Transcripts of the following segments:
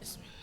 Bismillah.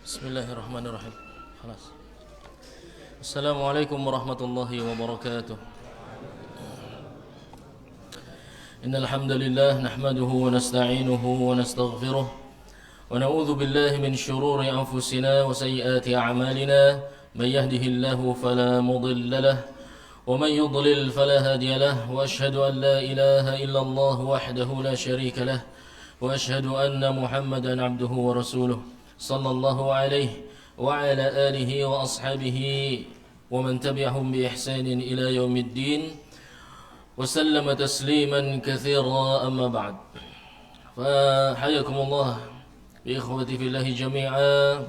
Bismillahirrahmanirrahim. Khalas. Assalamualaikum warahmatullahi wabarakatuh. Innal hamdalillah nahmaduhu wa nasta'inuhu wa nastaghfiruh wa na'udzu billahi min shururi anfusina wa sayyiati a'malina. May yahdihillahu fala mudilla lahu wa may yudlil fala hadiya lahu wa ashhadu an la ilaha illallah wahdahu la sharika lahu wa ashhadu anna Muhammadan 'abduhu wa rasuluh. Sallallahu alaihi wa ala alihi wa ashabihi wa man tabi'ahum bi ihsanin ila yaumiddin wa sallama tasliman katsira amma ba'd. Fa hayakumullah bi ikhwati fillahi jami'a.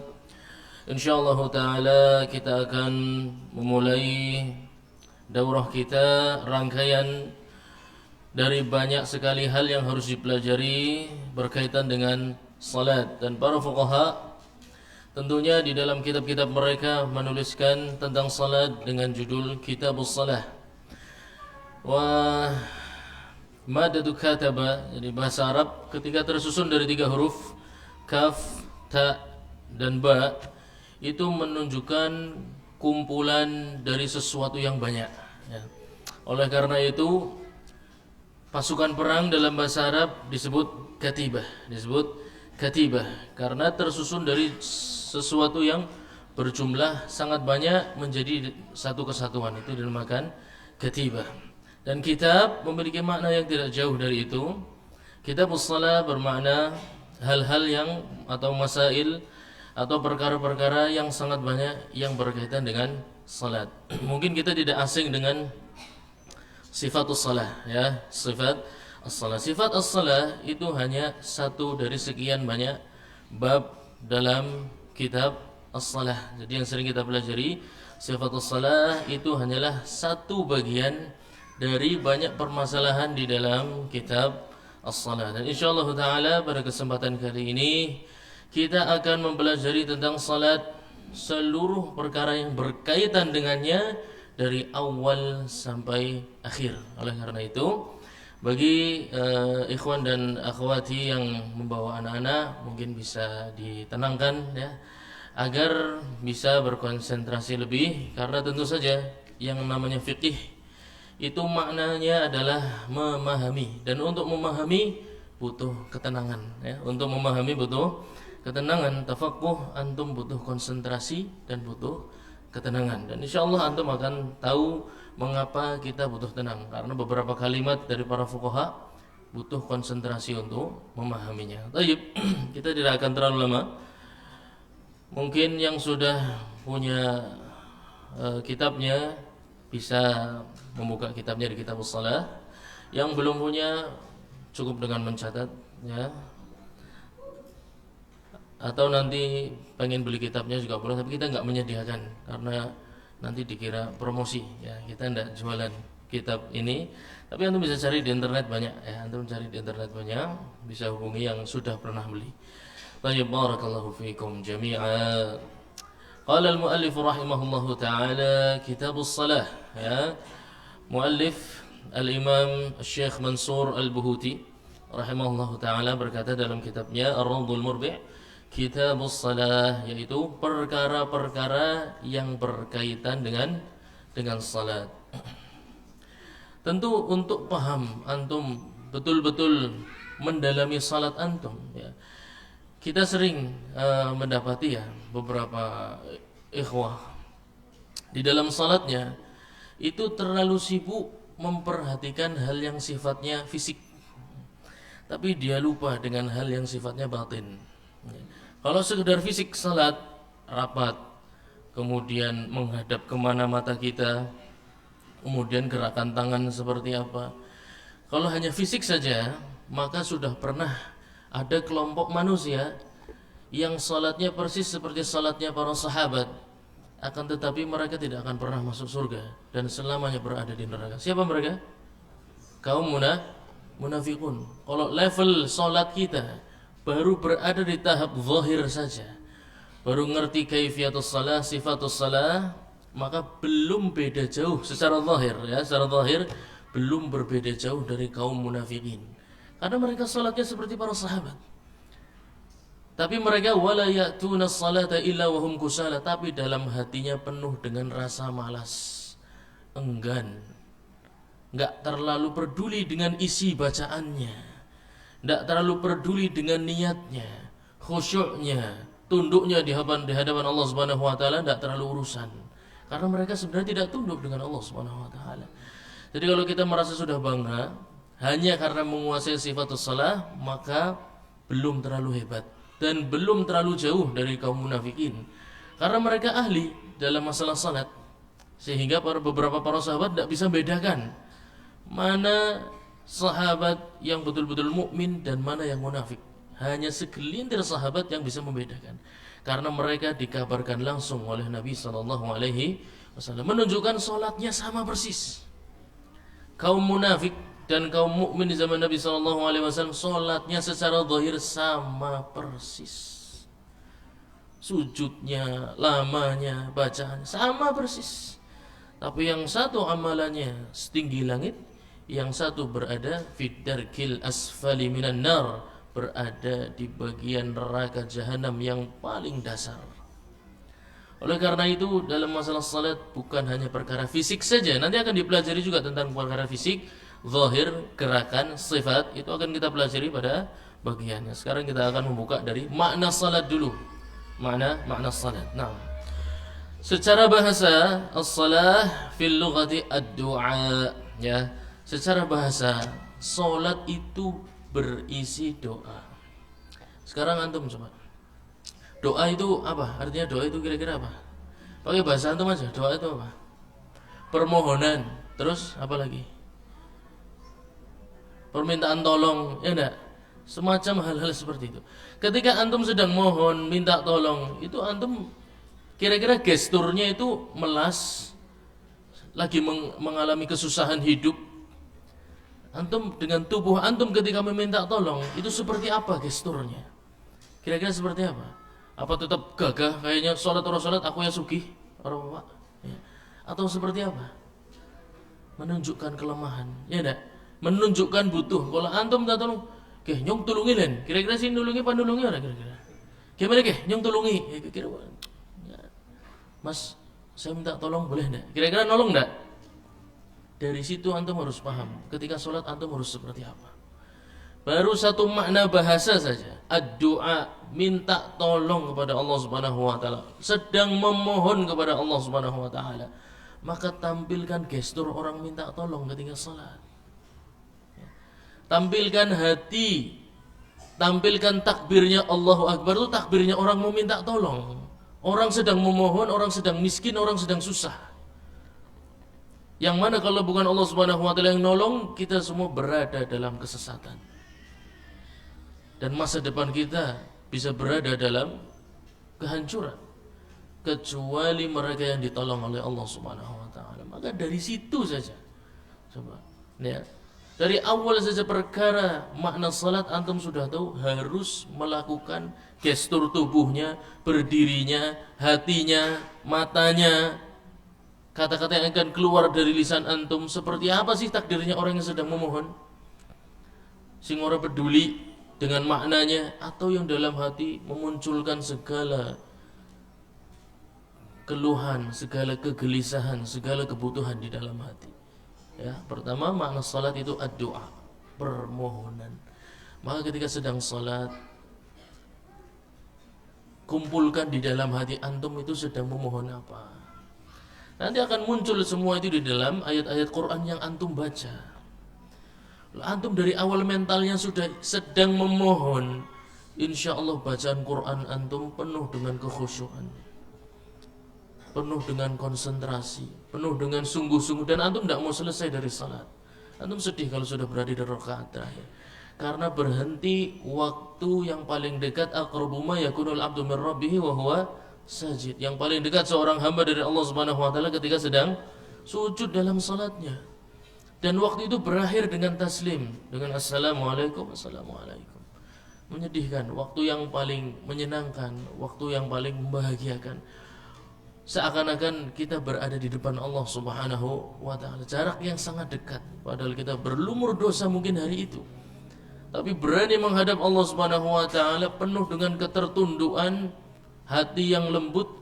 Insyaallah taala kita akan memulai daurah kita, rangkaian dari banyak sekali hal yang harus dipelajari berkaitan dengan salat. Dan para fuqaha tentunya di dalam kitab-kitab mereka menuliskan tentang salat dengan judul Kitabus Salah. Wa madadu kataba, jadi bahasa Arab ketika tersusun dari 3 huruf kaf, ta, dan ba, itu menunjukkan kumpulan dari sesuatu yang banyak ya. Oleh karena itu pasukan perang dalam bahasa Arab disebut katibah karena tersusun dari sesuatu yang berjumlah sangat banyak menjadi satu kesatuan, itu dinamakan katibah. Dan kitab memiliki makna yang tidak jauh dari itu. Kitabus Shalah bermakna hal-hal yang atau masail atau perkara-perkara yang sangat banyak yang berkaitan dengan salat. Mungkin kita tidak asing dengan sifatus salah ya, sifat as-salah. Sifat as-salah itu hanya satu dari sekian banyak bab dalam kitab as-salah. Jadi yang sering kita pelajari, sifatus salah itu hanyalah satu bagian dari banyak permasalahan di dalam kitab as-salah. Dan insyaallah taala pada kesempatan kali ini kita akan mempelajari tentang salat, seluruh perkara yang berkaitan dengannya dari awal sampai akhir. Oleh karena itu, bagi ikhwan dan akhwati yang membawa anak-anak mungkin bisa ditenangkan ya, agar bisa berkonsentrasi lebih, karena tentu saja yang namanya fikih itu maknanya adalah memahami, dan untuk memahami butuh ketenangan ya. Untuk memahami butuh ketenangan, tafaqquh, antum butuh konsentrasi dan butuh ketenangan. Dan insyaallah antum akan tahu mengapa kita butuh tenang, karena beberapa kalimat dari para fuqaha butuh konsentrasi untuk memahaminya. Baik, kita tidak akan terlalu lama. Mungkin yang sudah punya kitabnya bisa membuka kitabnya di Kitabus Shalah. Yang belum punya cukup dengan mencatat ya. Atau nanti pengen beli kitabnya juga boleh, tapi kita nggak menyediakan karena nanti dikira promosi ya. Kita tidak jualan kitab ini, tapi antum bisa cari di internet banyak ya. Antum cari di internet banyak, bisa hubungi yang sudah pernah beli. Baik, barakallahu fiikum jami'a. Qala al-muallif rahimahullahu taala kitabus salah, ya. Muallif al-Imam Syekh Mansur Al-Buhuti rahimahullahu taala berkata dalam kitabnya Ar-Rawdul Murbi' kitabus salah, yaitu perkara-perkara yang berkaitan dengan salat. Tentu untuk paham antum betul-betul mendalami salat antum, ya. Kita sering mendapati ya beberapa ikhwah di dalam salatnya itu terlalu sibuk memperhatikan hal yang sifatnya fisik, tapi dia lupa dengan hal yang sifatnya batin. Kalau sekedar fisik salat rapat, kemudian menghadap kemana mata kita, kemudian gerakan tangan seperti apa, kalau hanya fisik saja, maka sudah pernah ada kelompok manusia yang salatnya persis seperti salatnya para sahabat, akan tetapi mereka tidak akan pernah masuk surga dan selamanya berada di neraka. Siapa mereka? Kaum munafikun. Kalau level salat kita baru berada di tahap zahir saja, baru ngerti kaifiyatus salah, sifatus salah, maka belum beda jauh secara zahir, ya, secara zahir belum berbeda jauh dari kaum munafikin. Karena mereka salatnya seperti para sahabat. Tapi mereka wala ya'tuna salata illa wa hum kusala, tapi dalam hatinya penuh dengan rasa malas, enggan. Enggak terlalu peduli dengan isi bacaannya. Enggak terlalu peduli dengan niatnya, khusyuknya, tunduknya di hadapan Allah Subhanahu wa taala, enggak terlalu urusan. Karena mereka sebenarnya tidak tunduk dengan Allah Subhanahu wa taala. Jadi kalau kita merasa sudah bangga hanya karena menguasai sifatus salah, maka belum terlalu hebat dan belum terlalu jauh dari kaum munafikin. Karena mereka ahli dalam masalah salat, sehingga beberapa para sahabat tidak bisa bedakan mana sahabat yang betul-betul mukmin dan mana yang munafik. Hanya segelintir sahabat yang bisa membedakan, karena mereka dikabarkan langsung oleh Nabi SAW menunjukkan salatnya sama persis. Kaum munafik dan kaum mukmin di zaman Nabi SAW salatnya secara zahir sama persis, sujudnya, lamanya, bacaan sama persis. Tapi yang satu amalannya setinggi langit, yang satu berada fid darkil asfali minan nar, berada di bagian neraka jahanam yang paling dasar. Oleh karena itu dalam masalah salat bukan hanya perkara fisik saja, nanti akan dipelajari juga tentang perkara fisik, zahir, gerakan, sifat, itu akan kita pelajari pada bagiannya. Sekarang kita akan membuka dari makna salat dulu. Makna salat. Nah, secara bahasa as-salah fil lughati ad-du'a, ya. Secara bahasa salat itu berisi doa. Sekarang antum coba. Doa itu apa? Artinya doa itu kira-kira apa? Pakai bahasa antum aja. Doa itu apa? Permohonan. Terus apa lagi? Permintaan tolong, ya enggak? Semacam hal-hal seperti itu. Ketika antum sedang mohon, minta tolong, itu antum kira-kira gesturnya itu melas, lagi mengalami kesusahan hidup. Antum dengan tubuh antum ketika meminta tolong, itu seperti apa gesturnya? Kira-kira seperti apa? Apa tetap gagah kayaknya sholat aku ya sugih orang Pak, ya. Atau seperti apa? Menunjukkan kelemahan, ya enggak? Menunjukkan butuh. Kalau antum minta tolong, "Keh, nyong tulungi len." Kira-kira sih nulungi pandulungi ora kira-kira? Gimana keh, nyong tulungi? Ya, kira-kira, ya. Mas, saya minta tolong boleh enggak? Kira-kira nolong enggak? Dari situ antum harus paham. Ketika sholat antum harus seperti apa. Baru satu makna bahasa saja. Ad-du'a, minta tolong kepada Allah Subhanahu wa taala. Sedang memohon kepada Allah Subhanahu wa taala. Maka tampilkan gestur orang minta tolong ketika salat. Tampilkan hati. Tampilkan takbirnya Allahu Akbar, itu takbirnya orang mau minta tolong. Orang sedang memohon, orang sedang miskin, orang sedang susah. Yang mana kalau bukan Allah Subhanahu wa taala yang nolong, kita semua berada dalam kesesatan. Dan masa depan kita bisa berada dalam kehancuran, kecuali mereka yang ditolong oleh Allah Subhanahu wa taala. Maka dari situ saja. Coba, ya. Dari awal saja perkara makna salat antum sudah tahu, harus melakukan gestur tubuhnya, berdirinya, hatinya, matanya, kata-kata yang akan keluar dari lisan antum. Seperti apa sih takdirnya orang yang sedang memohon? Sing ora peduli dengan maknanya, atau yang dalam hati memunculkan segala keluhan, segala kegelisahan, segala kebutuhan di dalam hati. Ya, pertama makna salat itu ad-doa, permohonan. Maka ketika sedang salat, kumpulkan di dalam hati antum itu sedang memohon apa. Nanti akan muncul semua itu di dalam ayat-ayat Quran yang antum baca. Antum dari awal mentalnya sudah sedang memohon, insya Allah bacaan Quran antum penuh dengan kekhusyuan, penuh dengan konsentrasi, penuh dengan sungguh-sungguh, dan antum tidak mau selesai dari salat. Antum sedih kalau sudah berada di rakaat terakhir, karena berhenti waktu yang paling dekat, aqrabu ma yakunul abdu min rabbih wa huwa sajid. Yang paling dekat seorang hamba dari Allah Subhanahu wa taala ketika sedang sujud dalam salatnya. Dan waktu itu berakhir dengan taslim, dengan assalamualaikum, assalamualaikum. Menyedihkan, waktu yang paling menyenangkan, waktu yang paling membahagiakan. Seakan-akan kita berada di depan Allah Subhanahu wa ta'ala, jarak yang sangat dekat, padahal kita berlumur dosa mungkin hari itu, tapi berani menghadap Allah Subhanahu wa ta'ala penuh dengan ketertundukan, hati yang lembut,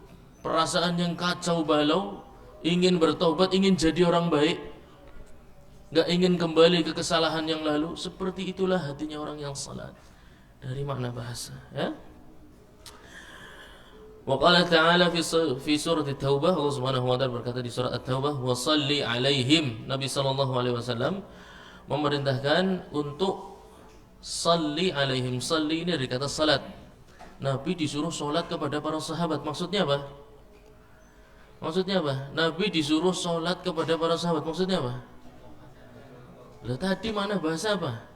perasaan yang kacau balau, ingin bertobat, ingin jadi orang baik, gak ingin kembali ke kesalahan yang lalu. Seperti itulah hatinya orang yang salat. Dari makna bahasa, ya. Wa qala ta'ala fi surat At-Taubah, Allah Subhanahu wa taala berkata di surat At-Taubah, wa shalli alaihim. Nabi sallallahu alaihi wasallam memerintahkan untuk salli alaihim. Salli ini dari kata salat. Nabi disuruh salat kepada para sahabat. Maksudnya apa? Maksudnya apa? Nabi disuruh salat kepada para sahabat. Maksudnya apa? Lah tadi mana bahasa apa?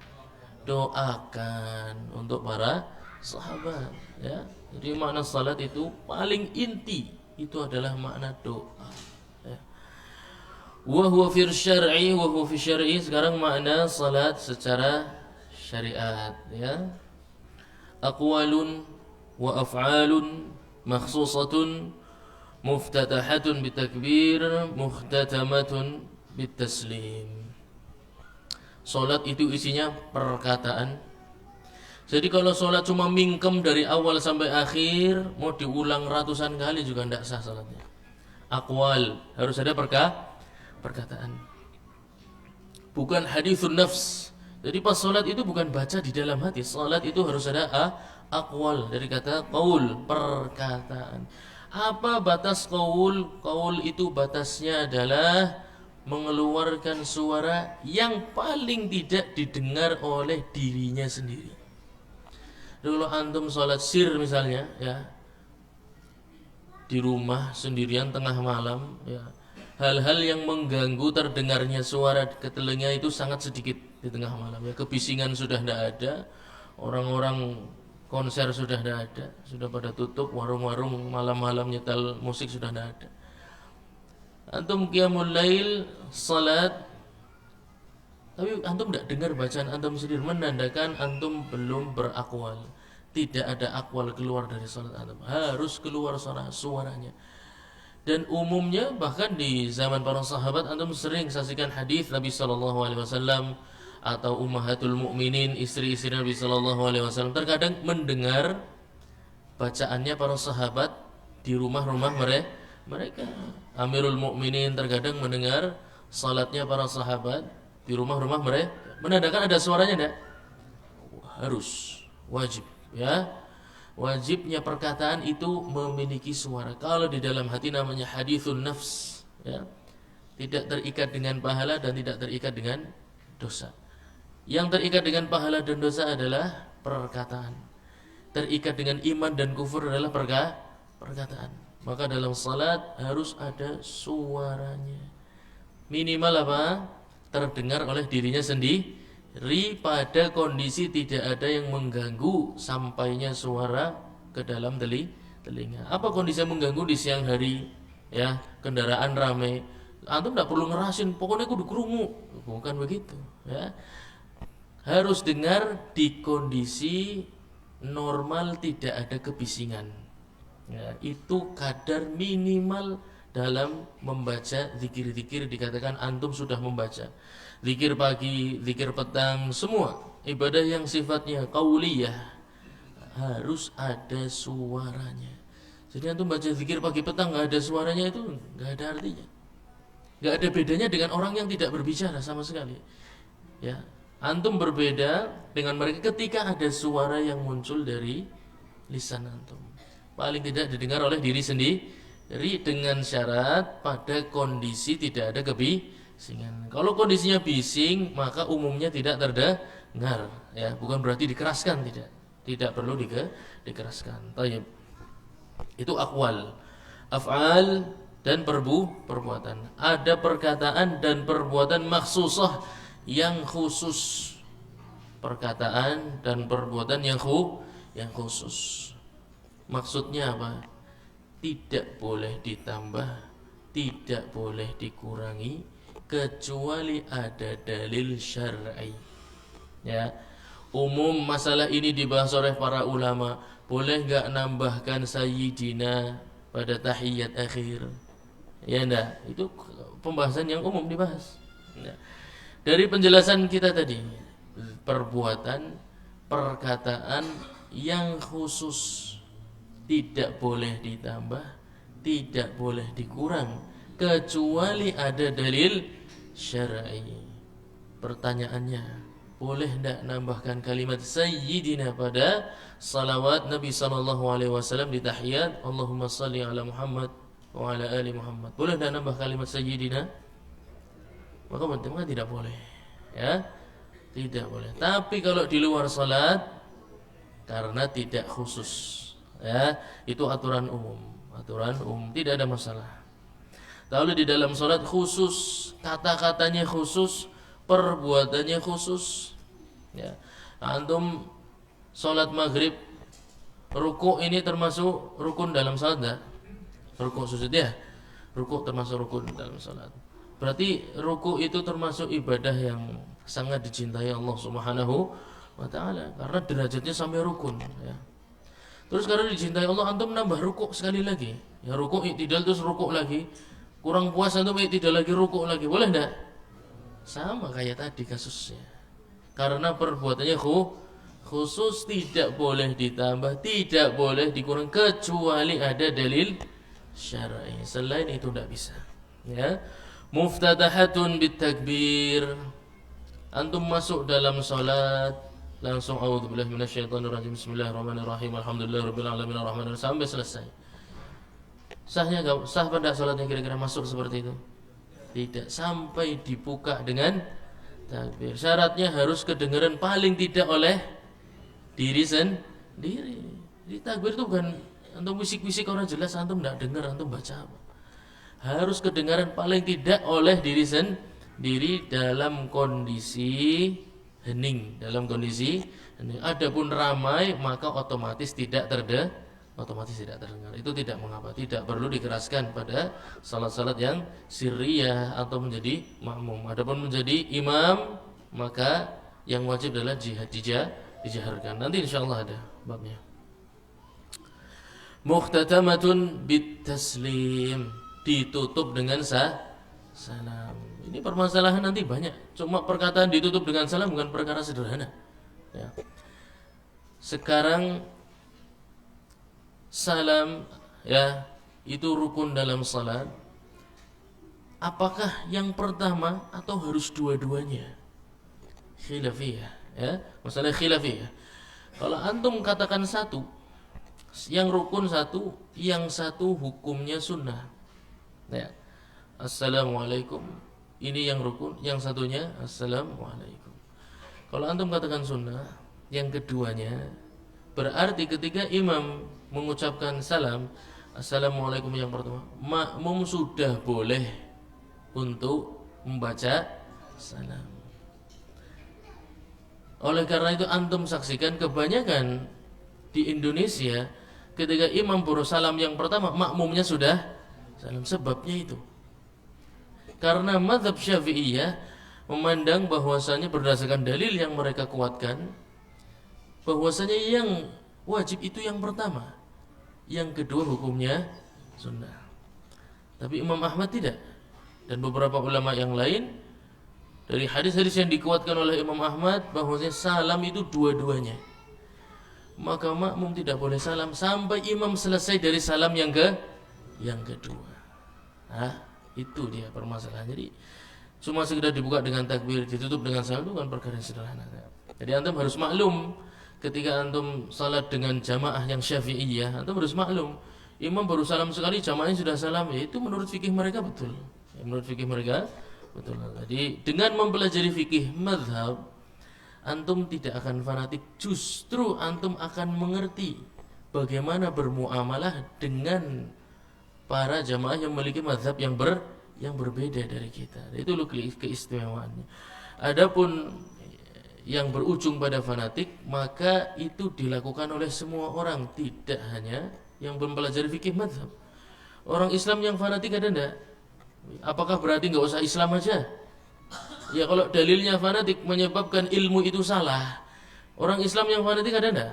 Doakan untuk para sahabat, ya. Jadi makna salat itu paling inti itu adalah makna doa, ya. Wa huwa fi syar'i, wa huwa fi syar'i. Sekarang makna salat secara syariat, ya. Aqwalun wa af'alun makhsusatun muftatahatun bitakbir muhtatamatun bitaslim. Salat itu isinya perkataan. Jadi kalau sholat cuma mingkem dari awal sampai akhir, mau diulang ratusan kali juga tidak sah sholatnya. Aqwal, harus ada perkataan. Bukan hadithun nafs. Jadi pas sholat itu bukan baca di dalam hati. Sholat itu harus ada aqwal, dari kata qaul, perkataan. Apa batas qaul? Qaul itu batasnya adalah mengeluarkan suara yang paling tidak didengar oleh dirinya sendiri. Kalau antum sholat sir misalnya, ya, di rumah sendirian tengah malam, ya, hal-hal yang mengganggu terdengarnya suara ke telinga itu sangat sedikit di tengah malam, ya. Kebisingan sudah tidak ada, orang-orang konser sudah tidak ada, sudah pada tutup, warung-warung malam-malam nyetel musik sudah tidak ada. Antum qiyamul lail salat, tapi antum tidak dengar bacaan antum sendiri, menandakan antum belum berakwal. Tidak ada akwal keluar dari salat antum, harus keluar suaranya. Dan umumnya bahkan di zaman para sahabat antum sering saksikan hadis Nabi sallallahu alaihi wasallam atau ummahatul mukminin, istri-istri Nabi sallallahu alaihi wasallam terkadang mendengar bacaannya para sahabat di rumah-rumah mereka. Amirul Mukminin terkadang mendengar salatnya para sahabat di rumah-rumah mereka, menandakan ada suaranya enggak? Harus, wajib, ya. Wajibnya perkataan itu memiliki suara. Kalau di dalam hati namanya hadithun nafs, ya. Tidak terikat dengan pahala dan tidak terikat dengan dosa. Yang terikat dengan pahala dan dosa adalah perkataan. Terikat dengan iman dan kufur adalah perkataan. Maka dalam salat harus ada suaranya. Minimal apa? Terdengar oleh dirinya sendiri, pada kondisi tidak ada yang mengganggu sampainya suara ke dalam telinga. Apa kondisi yang mengganggu di siang hari? Ya, kendaraan ramai, Antum tidak perlu ngerasin, pokoknya kudu krungu. Bukan begitu, ya. Harus dengar di kondisi normal, tidak ada kebisingan. Ya, itu kadar minimal dalam membaca zikir-zikir. Dikatakan antum sudah membaca zikir pagi, zikir petang, semua ibadah yang sifatnya qauliyah harus ada suaranya. Jadi antum baca zikir pagi petang nggak ada suaranya, itu nggak ada artinya. Nggak ada bedanya dengan orang yang tidak berbicara sama sekali. Ya, antum berbeda dengan mereka ketika ada suara yang muncul dari lisan antum. Paling tidak didengar oleh diri sendiri dengan syarat pada kondisi tidak ada kebisingan. Kalau kondisinya bising, maka umumnya tidak terdengar. Ya, bukan berarti dikeraskan, tidak perlu dikeraskan. Tayyib. Itu aqwal, af'al dan perbuatan. Ada perkataan dan perbuatan maksusah yang khusus. Perkataan dan perbuatan yang khusus. Maksudnya apa? Tidak boleh ditambah, tidak boleh dikurangi kecuali ada dalil syar'i. Ya. Umum masalah ini dibahas oleh para ulama. Boleh enggak nambahkan sayyidina pada tahiyat akhir? Ya enggak? Itu pembahasan yang umum dibahas. Ya. Dari penjelasan kita tadi, perbuatan, perkataan yang khusus, tidak boleh ditambah, tidak boleh dikurang kecuali ada dalil syar'i. Pertanyaannya, boleh tidak nambahkan kalimat sayyidina pada salawat Nabi SAW di tahiyat, Allahumma salli ala Muhammad wa ala ali Muhammad? Boleh tidak nambah kalimat sayyidina? Maka tidak boleh, ya, tidak boleh. Tapi kalau di luar salat karena tidak khusus, ya, itu aturan umum, tidak ada masalah. Kalau di dalam salat khusus, kata-katanya khusus, perbuatannya khusus, ya. Antum salat maghrib, rukuk ini termasuk rukun dalam salat enggak? Rukuk sujud, ya, rukuk termasuk rukun dalam salat. Berarti rukuk itu termasuk ibadah yang sangat dicintai Allah Subhanahu wa ta'ala, karena derajatnya sampai rukun, ya. Terus karena dicintai Allah, antum nambah rukuk sekali lagi, ya, rukuk iktidal terus rukuk lagi, kurang puas antum iktidal lagi, rukuk lagi, boleh enggak? Sama kayak tadi kasusnya. Karena perbuatannya khusus, tidak boleh ditambah, tidak boleh dikurang kecuali ada dalil syar'i. Selain itu tidak bisa, ya. Muftatahatun bitakbir. Antum masuk dalam salat, langsung a'udzubillahi minasyaitonirrajim, bismillahirrahmanirrahim, alhamdulillahirabbil alamin arrahmanirrahim sampai selesai. Sahnya enggak? Sah pada salatnya kira-kira masuk seperti itu? Tidak, sampai dibuka dengan takbir. Syaratnya harus kedengaran paling tidak oleh diri sendiri. Di takbir itu bukan antum bisik-bisik orang jelas antum enggak dengar antum baca apa. Harus kedengaran paling tidak oleh diri sendiri dalam kondisi hening, Adapun ramai maka otomatis tidak terdengar. Itu tidak mengapa, tidak perlu dikeraskan pada salat-salat yang sirriyah atau menjadi makmum. Adapun menjadi imam, maka yang wajib adalah dijaharkan. Nanti insyaallah ada babnya. Muhtatamatun bitaslim, ditutup dengan salam. Ini permasalahan nanti banyak. Cuma perkataan ditutup dengan salam bukan perkara sederhana, ya. Sekarang salam, ya, itu rukun dalam salat. Apakah yang pertama atau harus dua-duanya? Khilafiyah, ya, masalah khilafiyah. Kalau antum katakan satu, yang rukun satu, yang satu hukumnya sunnah, ya. Assalamualaikum, ini yang rukun, yang satunya assalamualaikum. Kalau antum katakan sunnah, yang keduanya, berarti ketika imam mengucapkan salam, assalamualaikum yang pertama, makmum sudah boleh untuk membaca salam. Oleh karena itu antum saksikan kebanyakan di Indonesia ketika imam baru salam yang pertama, makmumnya sudah salam. Sebabnya itu Karena mazhab Syafi'iyah memandang bahwasanya berdasarkan dalil yang mereka kuatkan, bahwasanya yang wajib itu yang pertama, yang kedua hukumnya sunnah. Tapi Imam Ahmad tidak, dan beberapa ulama yang lain dari hadis-hadis yang dikuatkan oleh Imam Ahmad bahwasanya salam itu dua-duanya. Maka makmum tidak boleh salam sampai imam selesai dari salam yang kedua. Itu dia permasalahan. Jadi cuma sekedar dibuka dengan takbir, ditutup dengan salam itu kan perkara yang sederhana. Jadi antum harus maklum ketika antum salat dengan jamaah yang Syafi'iyah, antum harus maklum imam baru salam sekali, jamaahnya sudah salam, itu menurut fikih mereka betul. Menurut fikih mereka betul. Jadi dengan mempelajari fikih mazhab, antum tidak akan fanatik, justru antum akan mengerti bagaimana bermuamalah dengan para jamaah yang memiliki mazhab yang berbeda dari kita. Itu loh keistimewaannya. Adapun yang berujung pada fanatik, maka itu dilakukan oleh semua orang, tidak hanya yang mempelajari fikih mazhab. Orang Islam yang fanatik ada enggak? Apakah berarti enggak usah Islam aja? Ya kalau dalilnya fanatik menyebabkan ilmu itu salah. Orang Islam yang fanatik ada enggak?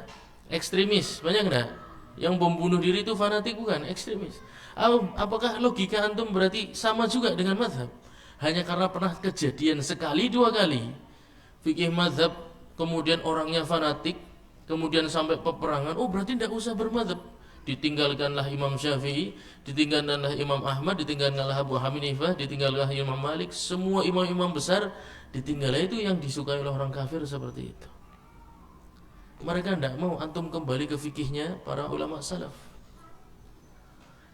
Ekstremis, banyak enggak? Yang membunuh diri itu fanatik bukan? Ekstremis. Apakah logika antum berarti sama juga dengan mazhab? Hanya karena pernah kejadian sekali dua kali fikih mazhab, kemudian orangnya fanatik, kemudian sampai peperangan, oh berarti tidak usah bermazhab. Ditinggalkanlah Imam Syafi'i, ditinggalkanlah Imam Ahmad, ditinggalkanlah Abu Hanifah, ditinggalkanlah Imam Malik, semua imam-imam besar ditinggal. Itu yang disukai oleh orang kafir seperti itu. Mereka tidak mau antum kembali ke fikihnya para ulama salaf.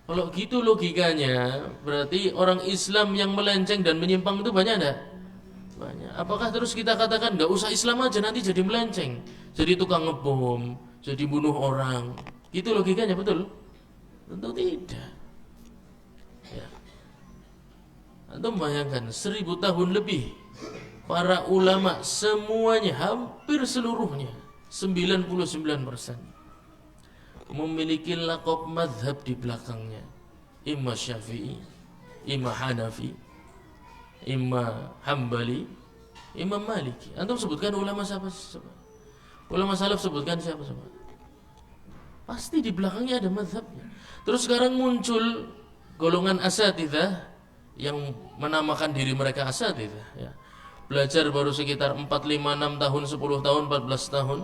Kalau gitu logikanya, berarti orang Islam yang melenceng dan menyimpang itu banyak enggak? Banyak. Apakah terus kita katakan enggak usah Islam aja, nanti jadi melenceng, jadi tukang ngebom, jadi bunuh orang? Itu logikanya betul? Tentu tidak. Ya. Antum bayangkan 1000 tahun lebih para ulama semuanya, hampir seluruhnya 99% memiliki laqab mazhab di belakangnya. Imam Syafi'i, Imam Hanafi, Imam Hambali, Imam Maliki. Antum sebutkan ulama siapa? Ulama salaf sebutkan siapa? Pasti di belakangnya ada mazhabnya. Terus sekarang muncul golongan asatidzah yang menamakan diri mereka asatidzah, ya. Belajar baru sekitar 4, 5, 6 tahun, 10 tahun, 14 tahun,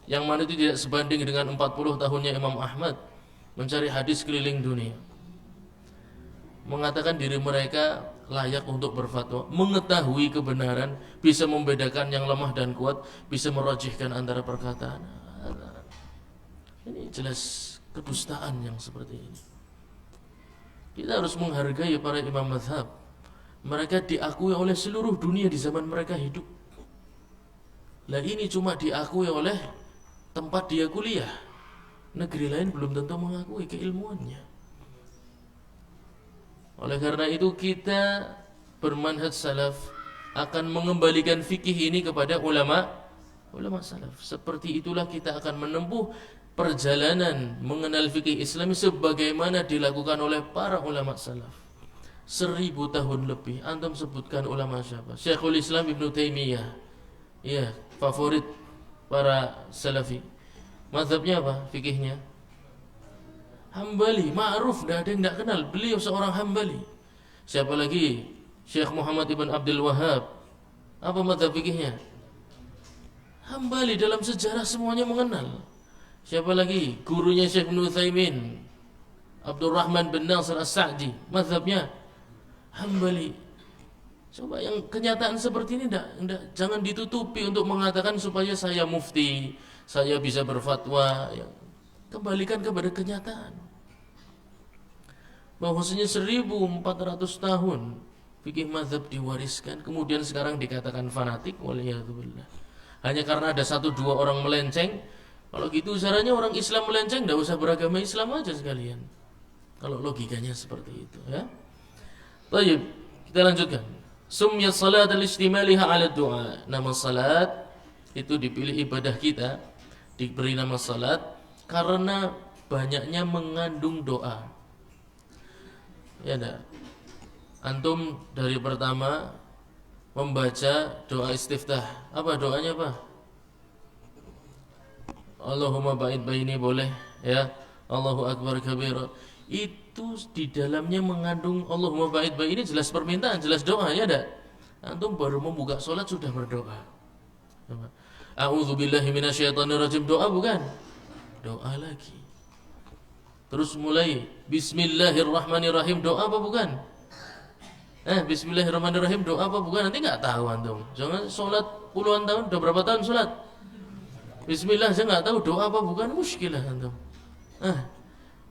yang mana itu tidak sebanding dengan 40 tahunnya Imam Ahmad mencari hadis keliling dunia. Mengatakan diri mereka layak untuk berfatwa, mengetahui kebenaran, bisa membedakan yang lemah dan kuat, bisa merajihkan antara perkataan. Ini jelas kedustaan yang seperti ini. Kita harus menghargai para imam mazhab. Mereka diakui oleh seluruh dunia di zaman mereka hidup. Lah ini cuma diakui oleh tempat dia kuliah. Negeri lain belum tentu mengakui keilmuannya. Oleh karena itu kita bermanhaj salaf akan mengembalikan fikih ini kepada ulama salaf. Seperti itulah kita akan menempuh perjalanan mengenal fikih Islami sebagaimana dilakukan oleh para ulama salaf 1000 tahun lebih. Antum sebutkan ulama siapa? Syekhul Islam Ibnu Taimiyah, ya, favorit para salafi. Mazhabnya apa? Fikihnya Hambali, ma'ruf, tidak ada yang tidak kenal. Beliau seorang Hambali. Siapa lagi? Syekh Muhammad Ibn Abdul Wahhab. Apa mazhab fikihnya? Hambali. Dalam sejarah semuanya mengenal. Siapa lagi? Gurunya Syekh Ibnu Utsaimin, Abdurrahman bin Nasir As-Sa'di, mazhabnya Hambali. Coba yang kenyataan seperti ini jangan ditutupi untuk mengatakan supaya saya mufti, saya bisa berfatwa, ya. Kembalikan kepada kenyataan bahwasanya 1400 tahun fikih mazhab diwariskan, kemudian sekarang dikatakan fanatik, waliyadzubillah, hanya karena ada 1-2 orang melenceng. Kalau gitu caranya orang Islam melenceng, tidak usah beragama Islam aja sekalian. Kalau logikanya seperti itu, ya. Baik, kita lanjutkan. Sumyat salat al-istimaliha 'ala du'a. Nama salat itu dipilih ibadah kita, diberi nama salat karena banyaknya mengandung doa. Ya dah. Antum dari pertama membaca doa istiftah. Apa doanya, Pak? Allahumma ba'id baini boleh ya. Allahu akbar kabira. Itu di dalamnya mengandung Allahumma ba'id baini, jelas permintaan, jelas doa ya enggak? Antum baru membuka salat sudah berdoa. A'udzubillahi minasyaitonirrajim, doa bukan? Doa lagi. Terus mulai bismillahirrahmanirrahim, doa apa bukan? Bismillahirrahmanirrahim, doa apa bukan? Nanti nggak tahu antum. Jangan sholat puluhan tahun, udah berapa tahun sholat? Bismillah saya nggak tahu doa apa bukan, muskilah antum.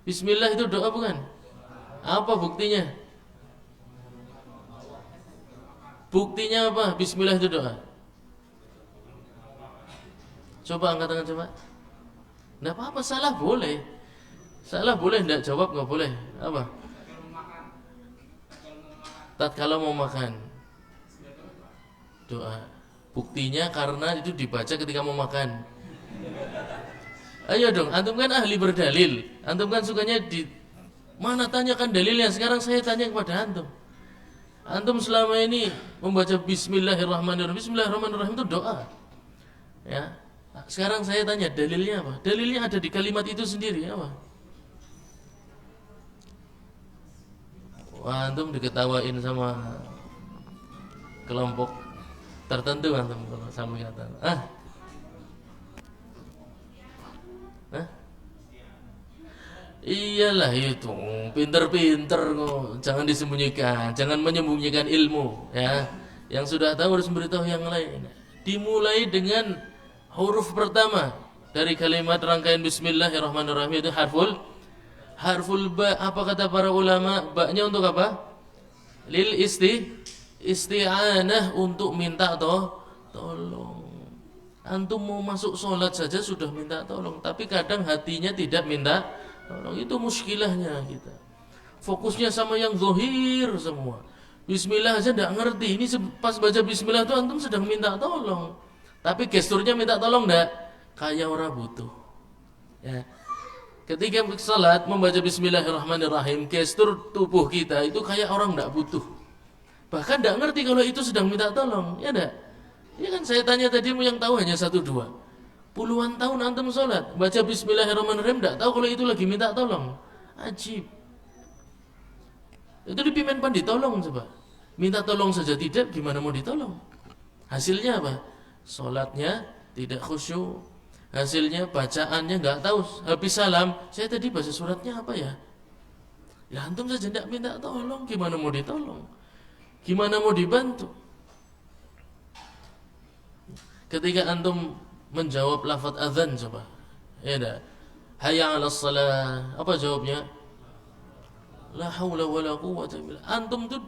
Bismillah itu doa bukan? Apa buktinya? Buktinya apa? Bismillah itu doa. Coba angkat tangan coba. Nggak apa-apa, salah boleh. Salah boleh, nggak jawab nggak boleh. Apa? Tatkala mau makan doa. Buktinya karena itu dibaca ketika mau makan. Ayo dong, antum kan ahli berdalil. Antum kan sukanya di mana tanyakan dalilnya. Sekarang saya tanya kepada antum. Antum selama ini membaca bismillahirrahmanirrahim. Bismillahirrahmanirrahim itu doa. Ya. Sekarang saya tanya dalilnya apa? Dalilnya ada di kalimat itu sendiri apa? Wah, antum diketawain sama kelompok tertentu antum kalau sama kata. Iyalah itu, pinter-pinter kok. Jangan disembunyikan, jangan menyembunyikan ilmu ya. Yang sudah tahu harus memberitahu yang lain. Dimulai dengan huruf pertama dari kalimat rangkaian bismillahirrahmanirrahim, itu harful ba. Apa kata para ulama? Ba-nya untuk apa? Lil isti'anah, untuk minta tolong. Antum mau masuk sholat saja sudah minta tolong, tapi kadang hatinya tidak minta tolong. Itu muskilahnya kita. Fokusnya sama yang zahir semua. Bismillah aja tidak ngerti. Ini pas baca bismillah itu antum sedang minta tolong, tapi gesturnya minta tolong enggak? Kayak orang butuh. Ya. Ketika salat membaca bismillahirrahmanirrahim, gestur tubuh kita itu kayak orang enggak butuh. Bahkan enggak ngerti kalau itu sedang minta tolong, ya enggak? Ya kan saya tanya tadi yang tahu hanya 1-2. Puluhan tahun antum salat, baca bismillahirrahmanirrahim enggak tahu kalau itu lagi minta tolong. Ajib. Itu dipimpin pan ditolong coba. Minta tolong saja tidak, gimana mau ditolong? Hasilnya apa? Salatnya tidak khusyuk. Hasilnya bacaannya nggak tahu. Habis salam, saya tadi baca suratnya apa ya? Ya antum saja tidak minta tolong, gimana mau ditolong? Gimana mau dibantu? Ketika antum menjawab lafaz azan coba, ya dah, hayya 'alas shalah, apa jawabnya? La haula wala quwwata illa billah. Antum tuh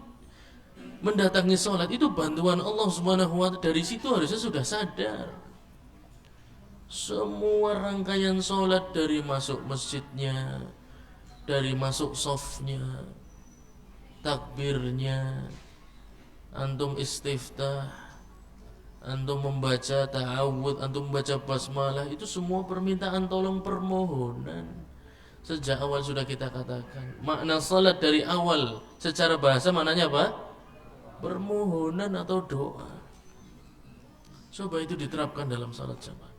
mendatangi salat itu bantuan Allah Subhanahu wa taala. Dari situ harusnya sudah sadar. Semua rangkaian sholat, dari masuk masjidnya, dari masuk shofnya, takbirnya, antum istiftah, antum membaca ta'awud, antum membaca basmalah, itu semua permintaan tolong, permohonan. Sejak awal sudah kita katakan, makna sholat dari awal secara bahasa maknanya apa? Permohonan atau doa. Coba itu diterapkan dalam sholat jamaah.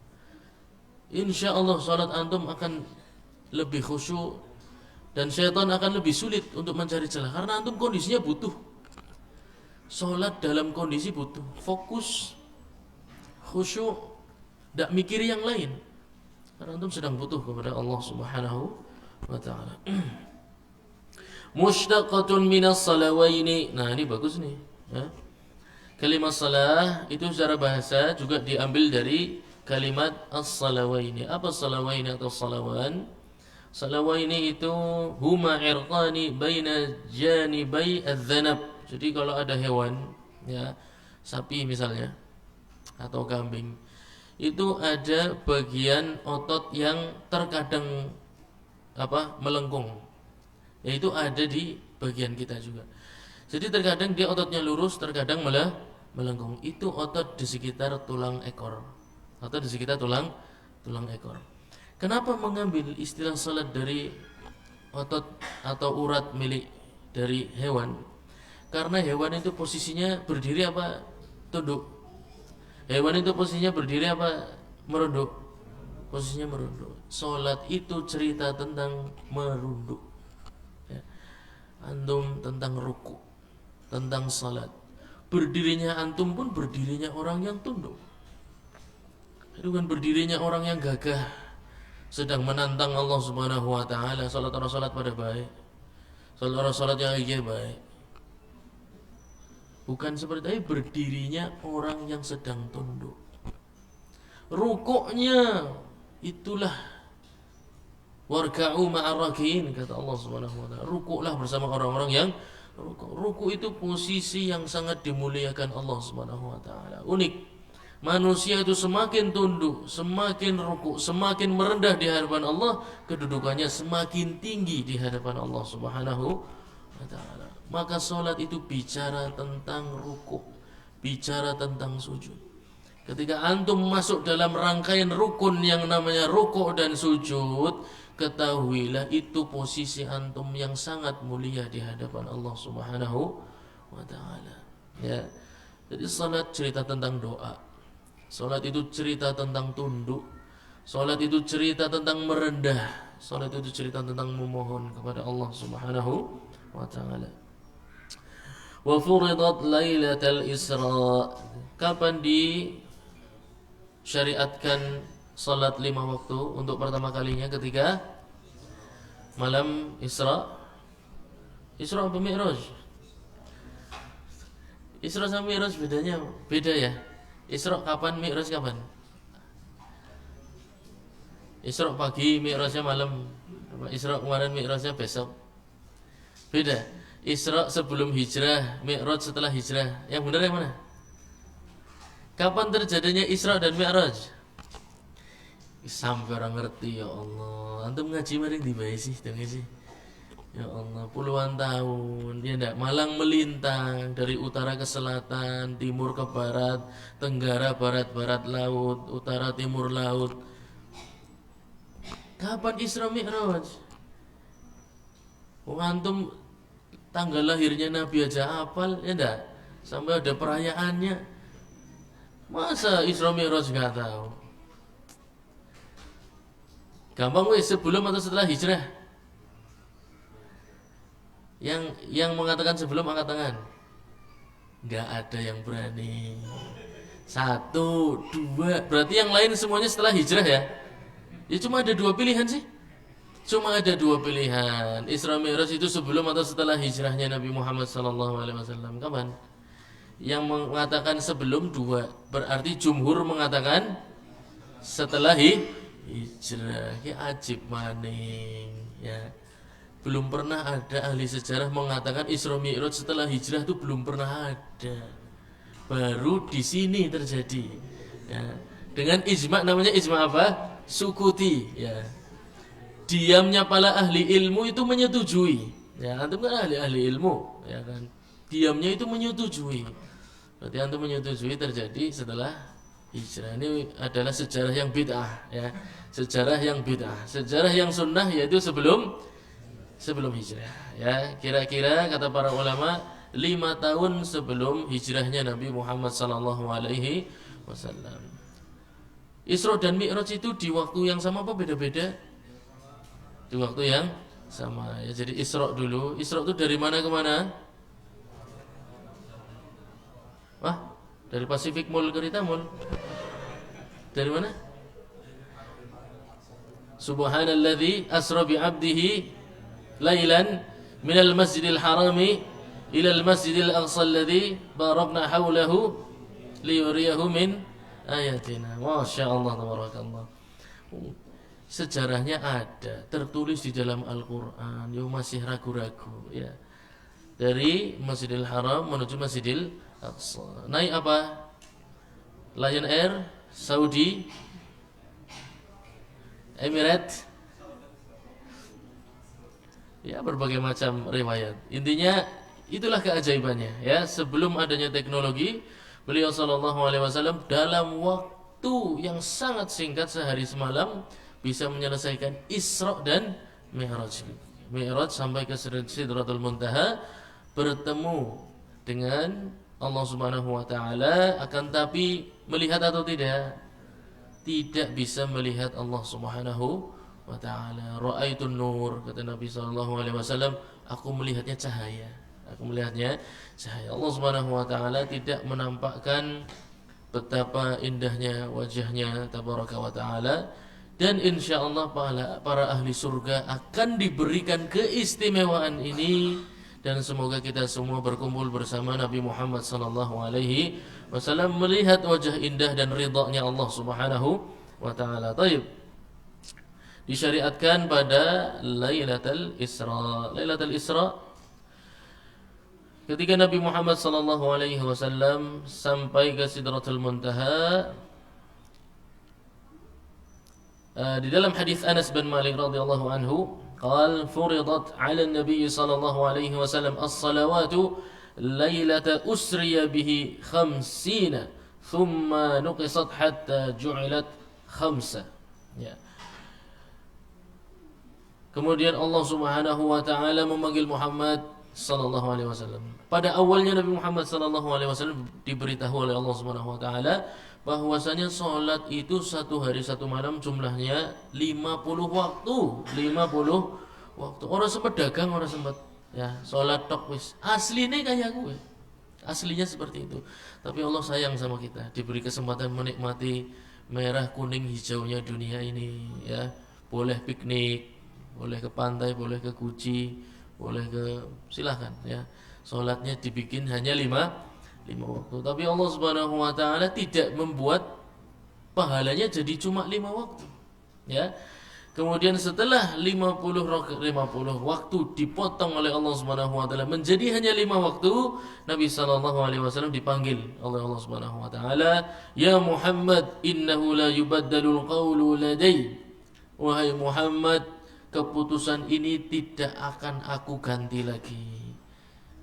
Insya Allah salat antum akan lebih khusyuk dan syaitan akan lebih sulit untuk mencari celah, karena antum kondisinya butuh. Salat dalam kondisi butuh fokus, khusyuk, tidak mikir yang lain, karena antum sedang butuh kepada Allah Subhanahu wa ta'ala. Mushtaqatun minas salawaini. Nah ini bagus nih ya. Kalimat salah itu secara bahasa juga diambil dari kalimat as-salawaini. Apa salawaini atau salawan? Salawaini itu huma irqani baina janibai adz-dzanab. Jadi kalau ada hewan ya, sapi misalnya atau kambing, itu ada bagian otot yang terkadang melengkung. Yaitu ada di bagian kita juga. Jadi terkadang dia ototnya lurus, terkadang malah melengkung. Itu otot di sekitar tulang ekor. Atau di sekitar tulang ekor. Kenapa mengambil istilah salat dari otot atau urat milik dari hewan? Karena hewan itu posisinya berdiri apa tunduk? Hewan itu posisinya berdiri apa merunduk? Posisinya merunduk. Salat itu cerita tentang merunduk. Ya. Antum tentang ruku, tentang salat. Berdirinya antum pun berdirinya orang yang tunduk. Itu kan berdirinya orang yang gagah, sedang menantang Allah Subhanahu wa taala. Salat orang salat pada baik. Salat orang salat yang baik. Bukan seperti itu, berdirinya orang yang sedang tunduk. Rukuknya itulah warka'u ma'arrakin, kata Allah Subhanahu wa taala. Rukuklah bersama orang-orang yang rukuk. Rukuk itu posisi yang sangat dimuliakan Allah Subhanahu wa taala. Unik. Manusia itu semakin tunduk, semakin rukuk, semakin merendah di hadapan Allah, kedudukannya semakin tinggi di hadapan Allah Subhanahu wa taala. Maka sholat itu bicara tentang rukuk, bicara tentang sujud. Ketika antum masuk dalam rangkaian rukun yang namanya rukuk dan sujud, ketahuilah itu posisi antum yang sangat mulia di hadapan Allah Subhanahu wa taala. Ya. Jadi salat cerita tentang doa. Salat itu cerita tentang tunduk. Salat itu cerita tentang merendah. Salat itu cerita tentang memohon kepada Allah Subhanahu wa taala. Wa furidat lailatul Isra. Kapan disyariatkan salat 5 waktu untuk pertama kalinya? Ketika malam Isra. Isra apa Mi'raj? Isra sama Mi'raj bedanya beda ya. Isra kapan, Mi'raj kapan? Isra pagi, Mi'rajnya malam. Isra kemarin, Mi'rajnya besok. Beda. Isra sebelum hijrah, Mi'raj setelah hijrah. Yang benar yang mana? Kapan terjadinya Isra dan Mi'raj? Sampai orang ngerti, ya Allah. Antum ngaji mari dibae sih, sih. Ya Allah, puluhan tahun, ya enggak, malang melintang dari utara ke selatan, timur ke barat, tenggara barat laut, utara timur laut. Kapan Isra Mi'raj? Antum tanggal lahirnya Nabi aja hafal, ya enggak? Sampai ada perayaannya. Masa Isra Mi'raj enggak tahu? Gampang weh, sebelum atau setelah hijrah? Yang mengatakan sebelum angkat tangan. Enggak ada yang berani. 1, 2, berarti yang lain semuanya setelah hijrah ya? Ya cuma ada 2 pilihan sih. Cuma ada 2 pilihan. Isra Mi'raj itu sebelum atau setelah hijrahnya Nabi Muhammad SAW. Kapan? Yang mengatakan sebelum 2, berarti jumhur mengatakan setelah hijrah. Ya ajib maning. Ya. Belum pernah ada ahli sejarah mengatakan Isra Mi'raj setelah hijrah itu belum pernah ada. Baru di sini terjadi. Ya. Dengan ijma, namanya ijma apa? Sukuti. Ya. Diamnya para ahli ilmu itu menyetujui. Ya, antum kan ahli ilmu, ya kan. Diamnya itu menyetujui. Berarti antum menyetujui terjadi setelah hijrah. Ini adalah sejarah yang bid'ah, ya. Sejarah yang bid'ah. Sejarah yang sunnah yaitu sebelum hijrah, ya. Kira-kira kata para ulama 5 tahun sebelum hijrahnya Nabi Muhammad sallallahu alaihi wasallam. Isra dan Mi'raj itu di waktu yang sama apa beda-beda? Di waktu yang sama, ya. Jadi Isra dulu. Isra itu dari mana ke mana? Wah, dari Pasifik Mall ke Rita Mall. Dari mana? Subhanalladzi asra bi 'abdihi lailan minal masjidil harami ilal masjidil aqsa alladzi barakna haulahu liyuriyahu min ayatina. Masyaallah, tabarakallah. Sejarahnya ada, tertulis di dalam Al-Quran. Yo masih ragu-ragu, ya. Dari Masjidil Haram menuju Masjidil Aqsa. Naik apa? Lion Air, Saudi, Emirates. Ya, berbagai macam riwayat. Intinya itulah keajaibannya, ya. Sebelum adanya teknologi, beliau sallallahu alaihi wasallam dalam waktu yang sangat singkat, sehari semalam, bisa menyelesaikan Isra dan Mi'raj. Mi'raj sampai ke Sidratul Muntaha, bertemu dengan Allah Subhanahu wa taala, akan tapi melihat atau tidak? Tidak bisa melihat Allah Subhanahu wa taala. Ra'aitun nur, kata Nabi sallallahu alaihi wasallam, aku melihatnya cahaya. Aku melihatnya cahaya. Allah Subhanahu wa taala tidak menampakkan betapa indahnya wajahnya tabaraka wa taala, dan insyaallah para ahli surga akan diberikan keistimewaan ini, dan semoga kita semua berkumpul bersama Nabi Muhammad sallallahu alaihi wasallam melihat wajah indah dan ridha-Nya Allah Subhanahu wa taala. Baik. Disyariatkan pada Lailatul Isra. Lailatul Isra ketika Nabi Muhammad sallallahu alaihi wasallam sampai ke Sidratul Muntaha, di dalam hadis Anas bin Malik radhiyallahu anhu, قال فرضت على النبي صلى الله عليه وسلم الصلوات ليلة أسري به 50 ثم نقصت حتى جعلت 5. Ya. Kemudian Allah Subhanahu wa taala memanggil Muhammad sallallahu alaihi wasallam. Pada awalnya Nabi Muhammad sallallahu alaihi wasallam diberitahu oleh Allah Subhanahu wa taala bahwasanya salat itu satu hari satu malam jumlahnya 50 waktu. 50 waktu. Orang sempat dagang, orang sempat ya salat tok wis. Asline kayak gue. Aslinya seperti itu. Tapi Allah sayang sama kita, diberi kesempatan menikmati merah kuning hijaunya dunia ini ya. Boleh piknik, boleh ke pantai, boleh ke Guci, boleh ke silahkan ya. Salatnya dibikin hanya 5 waktu. Tapi Allah Subhanahu wa taala tidak membuat pahalanya jadi cuma 5 waktu. Ya. Kemudian setelah 50 waktu dipotong oleh Allah Subhanahu wa taala menjadi hanya 5 waktu, Nabi sallallahu alaihi wasallam dipanggil oleh Allah Subhanahu wa taala, "Ya Muhammad, innahu la yubaddalul qawlu ladai." Wahai Muhammad, keputusan ini tidak akan aku ganti lagi.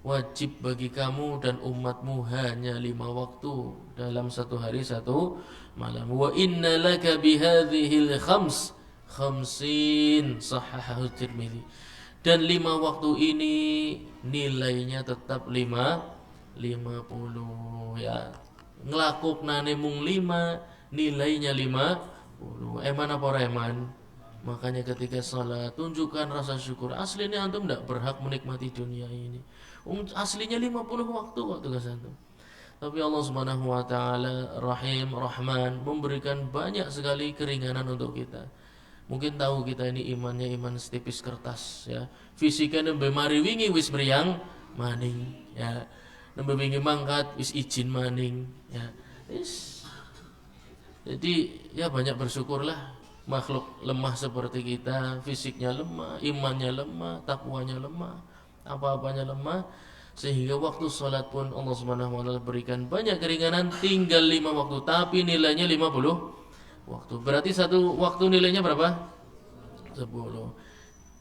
Wajib bagi kamu dan umatmu hanya 5 waktu dalam satu hari satu malam. Wa inna laka bihadhil khams khamsin, sahahahu Tirmidzi. Dan 5 waktu ini nilainya tetap 50 ya. Nglakuknane mung 5, nilainya 50. Eman apa reman? Makanya ketika salat tunjukkan rasa syukur. Aslinya antum tidak berhak menikmati dunia ini. Aslinya 50 waktu kesantum. Tapi Allah Subhanahu wa taala Rahim, Rahman, memberikan banyak sekali keringanan untuk kita. Mungkin tahu kita ini imannya iman setipis kertas ya. Fisiknya nembe mari wingi wis meriang maning ya. Nembe wingi mangkat wis izin maning ya. Jadi ya banyak bersyukurlah. Makhluk lemah seperti kita, fisiknya lemah, imannya lemah, takwanya lemah, apa-apanya lemah, sehingga waktu sholat pun Allah Subhanahu wa taala berikan banyak keringanan, tinggal 5 waktu tapi nilainya 50 waktu. Berarti satu waktu nilainya berapa? 10.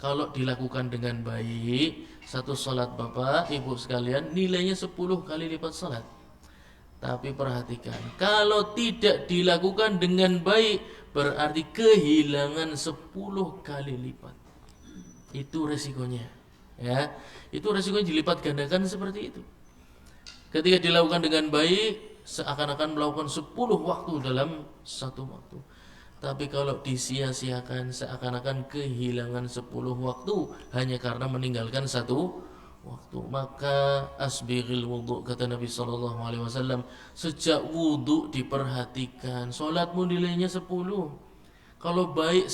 Kalau dilakukan dengan baik, satu sholat Bapak, Ibu sekalian nilainya 10 kali lipat sholat. Tapi perhatikan, kalau tidak dilakukan dengan baik, berarti kehilangan 10 kali lipat. Itu resikonya ya. Itu resikonya dilipat gandakan seperti itu. Ketika dilakukan dengan baik, seakan-akan melakukan 10 waktu dalam satu waktu. Tapi kalau disia-siakan, seakan-akan kehilangan 10 waktu hanya karena meninggalkan satu waktu. Maka asbighil wudu, kata Nabi sallallahu alaihi wasallam, sejak wudu diperhatikan. Salatmu nilainya 10. Kalau baik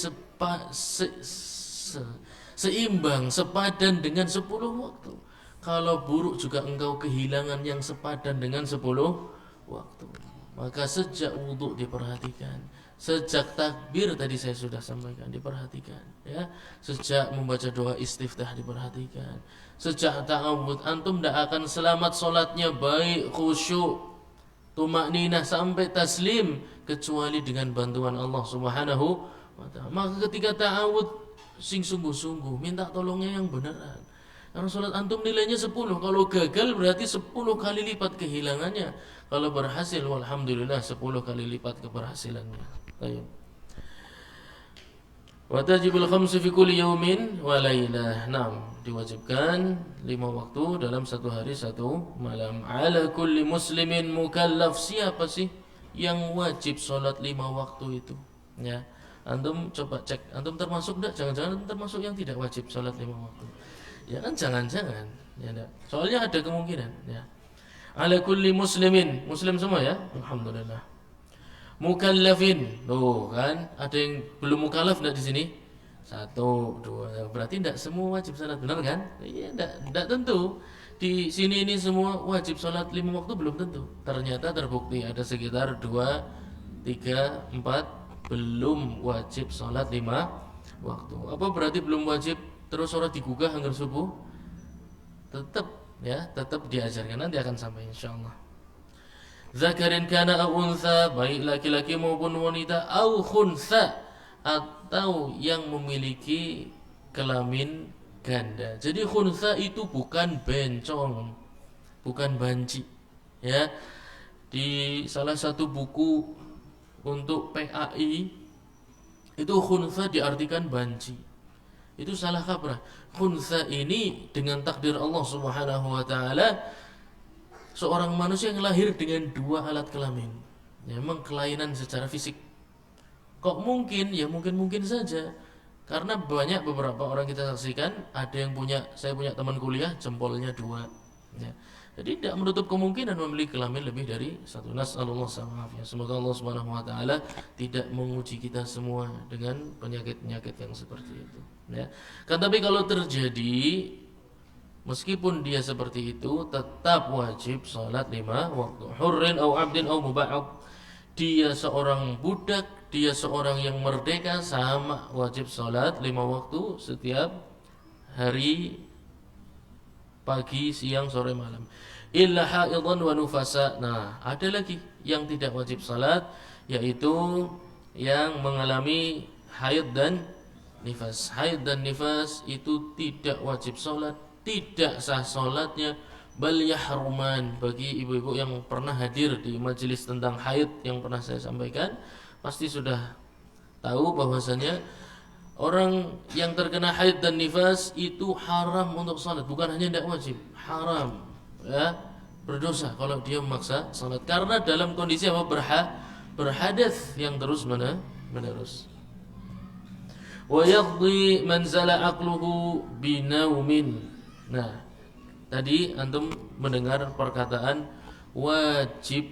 seimbang, sepadan dengan 10 waktu. Kalau buruk juga engkau kehilangan yang sepadan dengan 10 waktu. Maka sejak wudu diperhatikan. Sejak takbir tadi saya sudah sampaikan diperhatikan ya. Sejak membaca doa istiftah diperhatikan. Sejak ta'awud antum tidak akan selamat solatnya baik, khusyuk, tumakninah sampai taslim kecuali dengan bantuan Allah Subhanahu wa taala. Maka ketika ta'awud sing sungguh-sungguh minta tolongnya yang beneran. Karena solat antum nilainya 10. Kalau gagal berarti 10 kali lipat kehilangannya. Kalau berhasil alhamdulillah 10 kali lipat keberhasilannya. Baik. Wa tajibul khamsu fi kulli yaumin wa lailah. 6. Diwajibkan 5 waktu dalam satu hari satu malam. Ala kulli muslimin mukallaf. Siapa sih yang wajib sholat 5 waktu itu? Ya. Antum coba cek, antum termasuk enggak? Jangan-jangan antum termasuk yang tidak wajib sholat 5 waktu. Ya kan jangan-jangan, ya enggak. Soalnya ada kemungkinan, ya. Ala kulli muslimin, muslim semua ya. Alhamdulillah. Mukallafin, tuh kan, ada yang belum mukallaf enggak di sini? 1, 2, berarti enggak semua wajib salat, benar kan? Iya, enggak tentu. Di sini ini semua wajib salat 5 waktu belum tentu. Ternyata terbukti ada sekitar 2, 3, 4 belum wajib salat 5 waktu. Apa berarti belum wajib terus orang digugah hingga subuh? Tetap ya, tetap diajarkan, nanti akan sampai insyaallah. Zakarin kana aw untha, baik laki-laki maupun wanita, au khunsa, atau yang memiliki kelamin ganda. Jadi khunsa itu bukan bencong, bukan banci. Ya. Di salah satu buku untuk PAI itu khunsa diartikan banci. Itu salah kaprah. Khunsa ini dengan takdir Allah Subhanahu wa taala seorang manusia yang lahir dengan 2 alat kelamin. Ya, memang kelainan secara fisik. Kok mungkin? Ya mungkin saja. Karena banyak beberapa orang kita saksikan, ada yang saya punya teman kuliah jempolnya 2. Ya. Jadi tidak menutup kemungkinan memiliki kelamin lebih dari 1. Nasallallahu alaihi. Semoga Allah Subhanahu wa taala tidak menguji kita semua dengan penyakit-penyakit yang seperti itu, ya. Kan tapi kalau terjadi meskipun dia seperti itu tetap wajib salat 5 waktu. Hurrin au abdin au muba'ab. Dia seorang budak, dia seorang yang merdeka, sama wajib salat 5 waktu setiap hari, pagi, siang, sore, malam. Illa haidhan wa nufasa. Nah, ada lagi yang tidak wajib salat, yaitu yang mengalami haid dan nifas. Haid dan nifas itu tidak wajib salat, tidak sah salatnya, bal yahruman. Bagi ibu-ibu yang pernah hadir di majelis tentang haid yang pernah saya sampaikan, pasti sudah tahu bahwasanya orang yang terkena haid dan nifas itu haram untuk salat, bukan hanya tidak wajib, haram, ya, berdosa kalau dia memaksa salat karena dalam kondisi apa? Berhadas yang terus menerus. Wa yaqdi man zala aqluhu binaumin. Nah, tadi antum mendengar perkataan wajib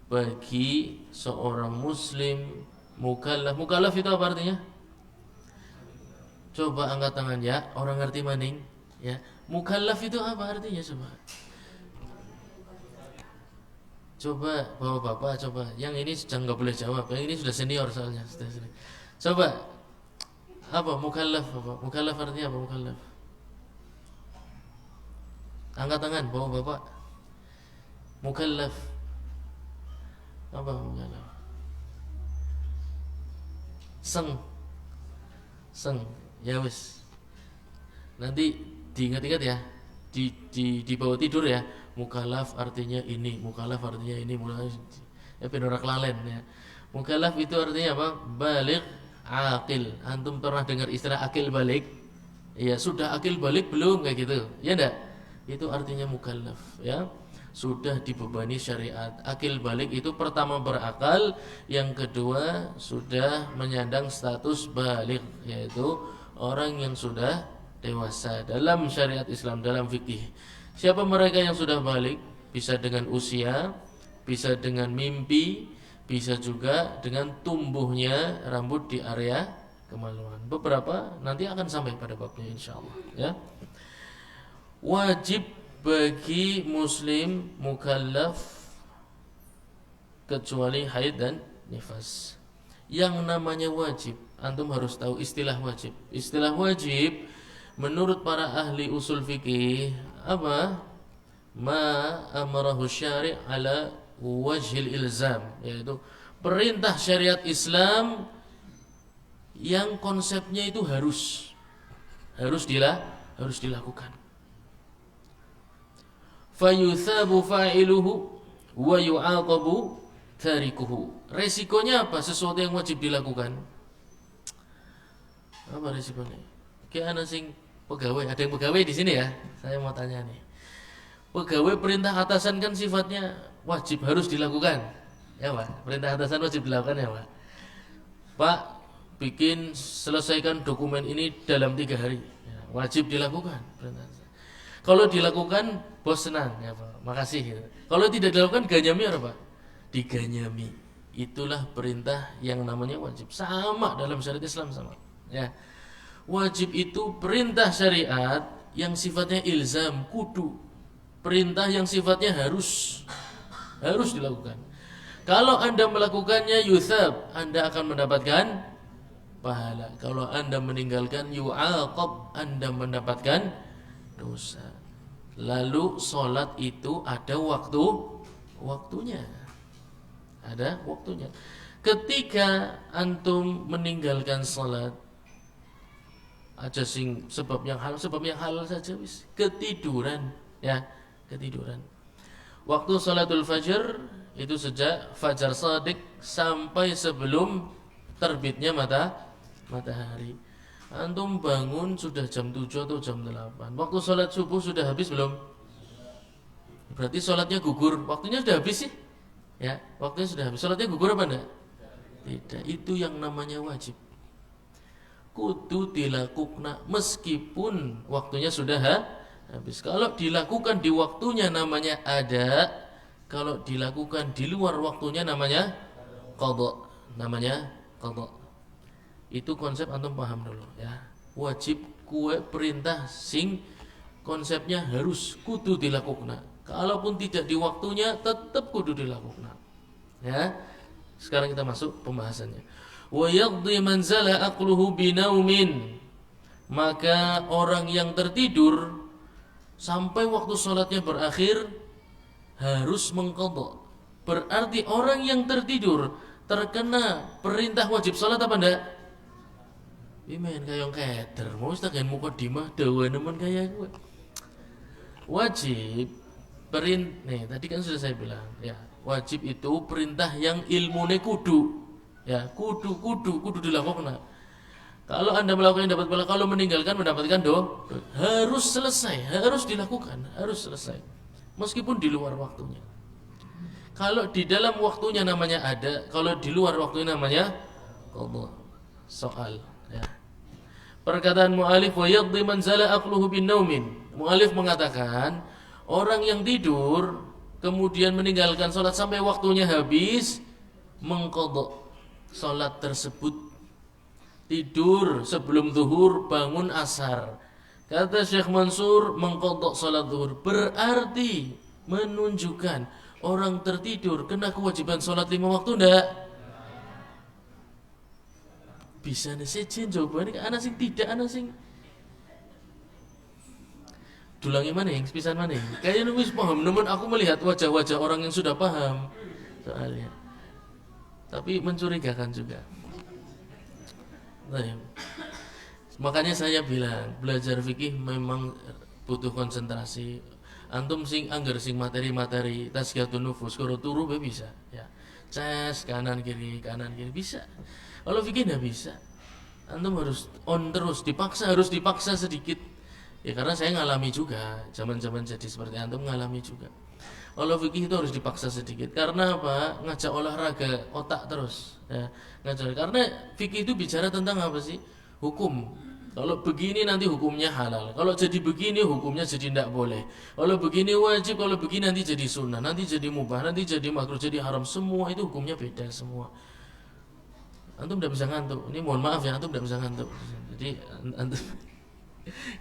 bagi seorang muslim mukallaf. Mukallaf itu apa artinya? Coba angkat tangan ya, orang ngerti maning ya. Mukallaf itu apa artinya coba? Coba bapak-bapak, coba. Yang ini sudah nggak boleh jawab, yang ini sudah senior soalnya, sudah senior. Coba apa mukallaf? Apa mukallaf artinya apa mukallaf? Angkat tangan bapak-bapak. Mukallaf apa mukallaf? Seng ya wis. Nanti diingat-ingat ya. Di bawah tidur ya. Mukallaf artinya ini, mukallaf artinya ini, ya penora kelalen ya. Mukallaf itu artinya apa? Baligh aqil. Antum pernah dengar istilah akil balik? Ya, sudah akil balik belum kayak gitu. Ya enggak? Itu artinya mukallaf ya. Sudah dibebani syariat. Akil balik itu pertama berakal, yang kedua sudah menyandang status balik, yaitu orang yang sudah dewasa dalam syariat Islam, dalam fikih. Siapa mereka yang sudah balik? Bisa dengan usia, bisa dengan mimpi, bisa juga dengan tumbuhnya rambut di area kemaluan. Beberapa nanti akan sampai pada babnya insyaallah ya. Wajib bagi muslim mukallaf kecuali haid dan nifas. Yang namanya wajib, antum harus tahu istilah wajib. Istilah wajib menurut para ahli usul fikih apa? Ma amarahu syari' ala wajhil ilzam, yaitu perintah syariat Islam yang konsepnya itu harus dilakukan. Fayuthabu fa'iluhu wa yu'aqabu tarikuhu. Resikonya apa? Sesuatu yang wajib dilakukan Apa resikonya? Kayak ana sing pegawai, ada yang pegawai di sini ya. Saya mau tanya nih. Pegawai perintah atasan kan sifatnya wajib harus dilakukan. Ya, Pak. Perintah atasan wajib dilakukan ya, Pak. Pak, selesaikan dokumen ini dalam 3 hari. Ya, wajib dilakukan perintah atasan. Kalau dilakukan, bos senang ya, Pak. Makasih gitu. Kalau tidak dilakukan ganyami apa, Pak? Diganyami. Itulah perintah yang namanya wajib. Sama dalam syariat Islam sama. Ya. Wajib itu perintah syariat yang sifatnya ilzam, kudu. Perintah yang sifatnya harus dilakukan. Kalau Anda melakukannya yuthab, Anda akan mendapatkan pahala. Kalau Anda meninggalkan yu'aqab, Anda mendapatkan dosa. Lalu sholat itu ada waktunya. Ada waktunya. Ketika antum meninggalkan sholat, aja sebab yang halal saja wis, ketiduran ya. Ketiduran. Waktu salatul fajr itu sejak fajar shadiq sampai sebelum terbitnya matahari. Antum bangun sudah jam 7 atau jam 8. Waktu salat subuh sudah habis belum? Berarti salatnya gugur. Waktunya sudah habis sih? Ya, waktunya sudah habis. Salatnya gugur apa enggak? Tidak. Itu yang namanya wajib. Kudu dilakukan meskipun waktunya sudah habis. Kalau dilakukan di waktunya namanya ada, kalau dilakukan di luar waktunya namanya qadha. Namanya qadha. Itu konsep antum paham dulu ya. Wajib kue perintah sing konsepnya harus kudu dilakukan. Kalaupun tidak di waktunya tetap kudu dilakukan. Ya. Sekarang kita masuk pembahasannya. Wa yaqdi man zala aqluhu binaumin. Maka orang yang tertidur sampai waktu sholatnya berakhir harus mengqadha. Berarti orang yang tertidur terkena perintah wajib sholat apa enggak? Imen kayong keder, mau stagen mukadimah dawa nemen kaya gue. Wajib nih tadi kan sudah saya bilang ya, wajib itu perintah yang ilmune kudu. Ya, kudu dilakukan. Kalau Anda melakukannya dapat pahala, kalau meninggalkan mendapatkan harus selesai, harus dilakukan, harus selesai. Meskipun di luar waktunya. Kalau di dalam waktunya namanya ada, kalau di luar waktunya namanya qadha. Soal ya. Perkataan mu'alif wa yaqdi man zala aqluhu bin naumin. Mu'alif mengatakan orang yang tidur kemudian meninggalkan salat sampai waktunya habis mengqadha salat tersebut. Tidur sebelum zuhur, bangun asar. Kata Syekh Mansur, mengqadha salat zuhur berarti menunjukkan orang tertidur kena kewajiban salat 5 waktu enggak? Bisa sejen jawabannya ana sing tidak, ana sing dulangi mana yang pisan mana? Kayaknya wis paham, namun aku melihat wajah-wajah orang yang sudah paham soalnya. Tapi mencurigakan juga. Nah, makanya saya bilang belajar fikih memang butuh konsentrasi. Antum sing angger sing materi-materi tazkiyatun nufus karo turu bisa ya. Ces kanan kiri bisa. Kalau fikih enggak bisa. Antum harus on terus, harus dipaksa sedikit. Ya karena saya ngalami juga, zaman-zaman jadi seperti antum ngalami juga. Kalau fikih itu harus dipaksa sedikit. Karena apa? Ngajak olahraga otak terus. Ya, karena fikih itu bicara tentang apa sih? Hukum. Kalau begini nanti hukumnya halal. Kalau jadi begini hukumnya jadi tidak boleh. Kalau begini wajib, kalau begini nanti jadi sunnah, nanti jadi mubah, nanti jadi makruh, jadi haram. Semua itu hukumnya beda semua. Antum tidak bisa ngantuk. Ini mohon maaf ya, antum tidak bisa ngantuk. Jadi antum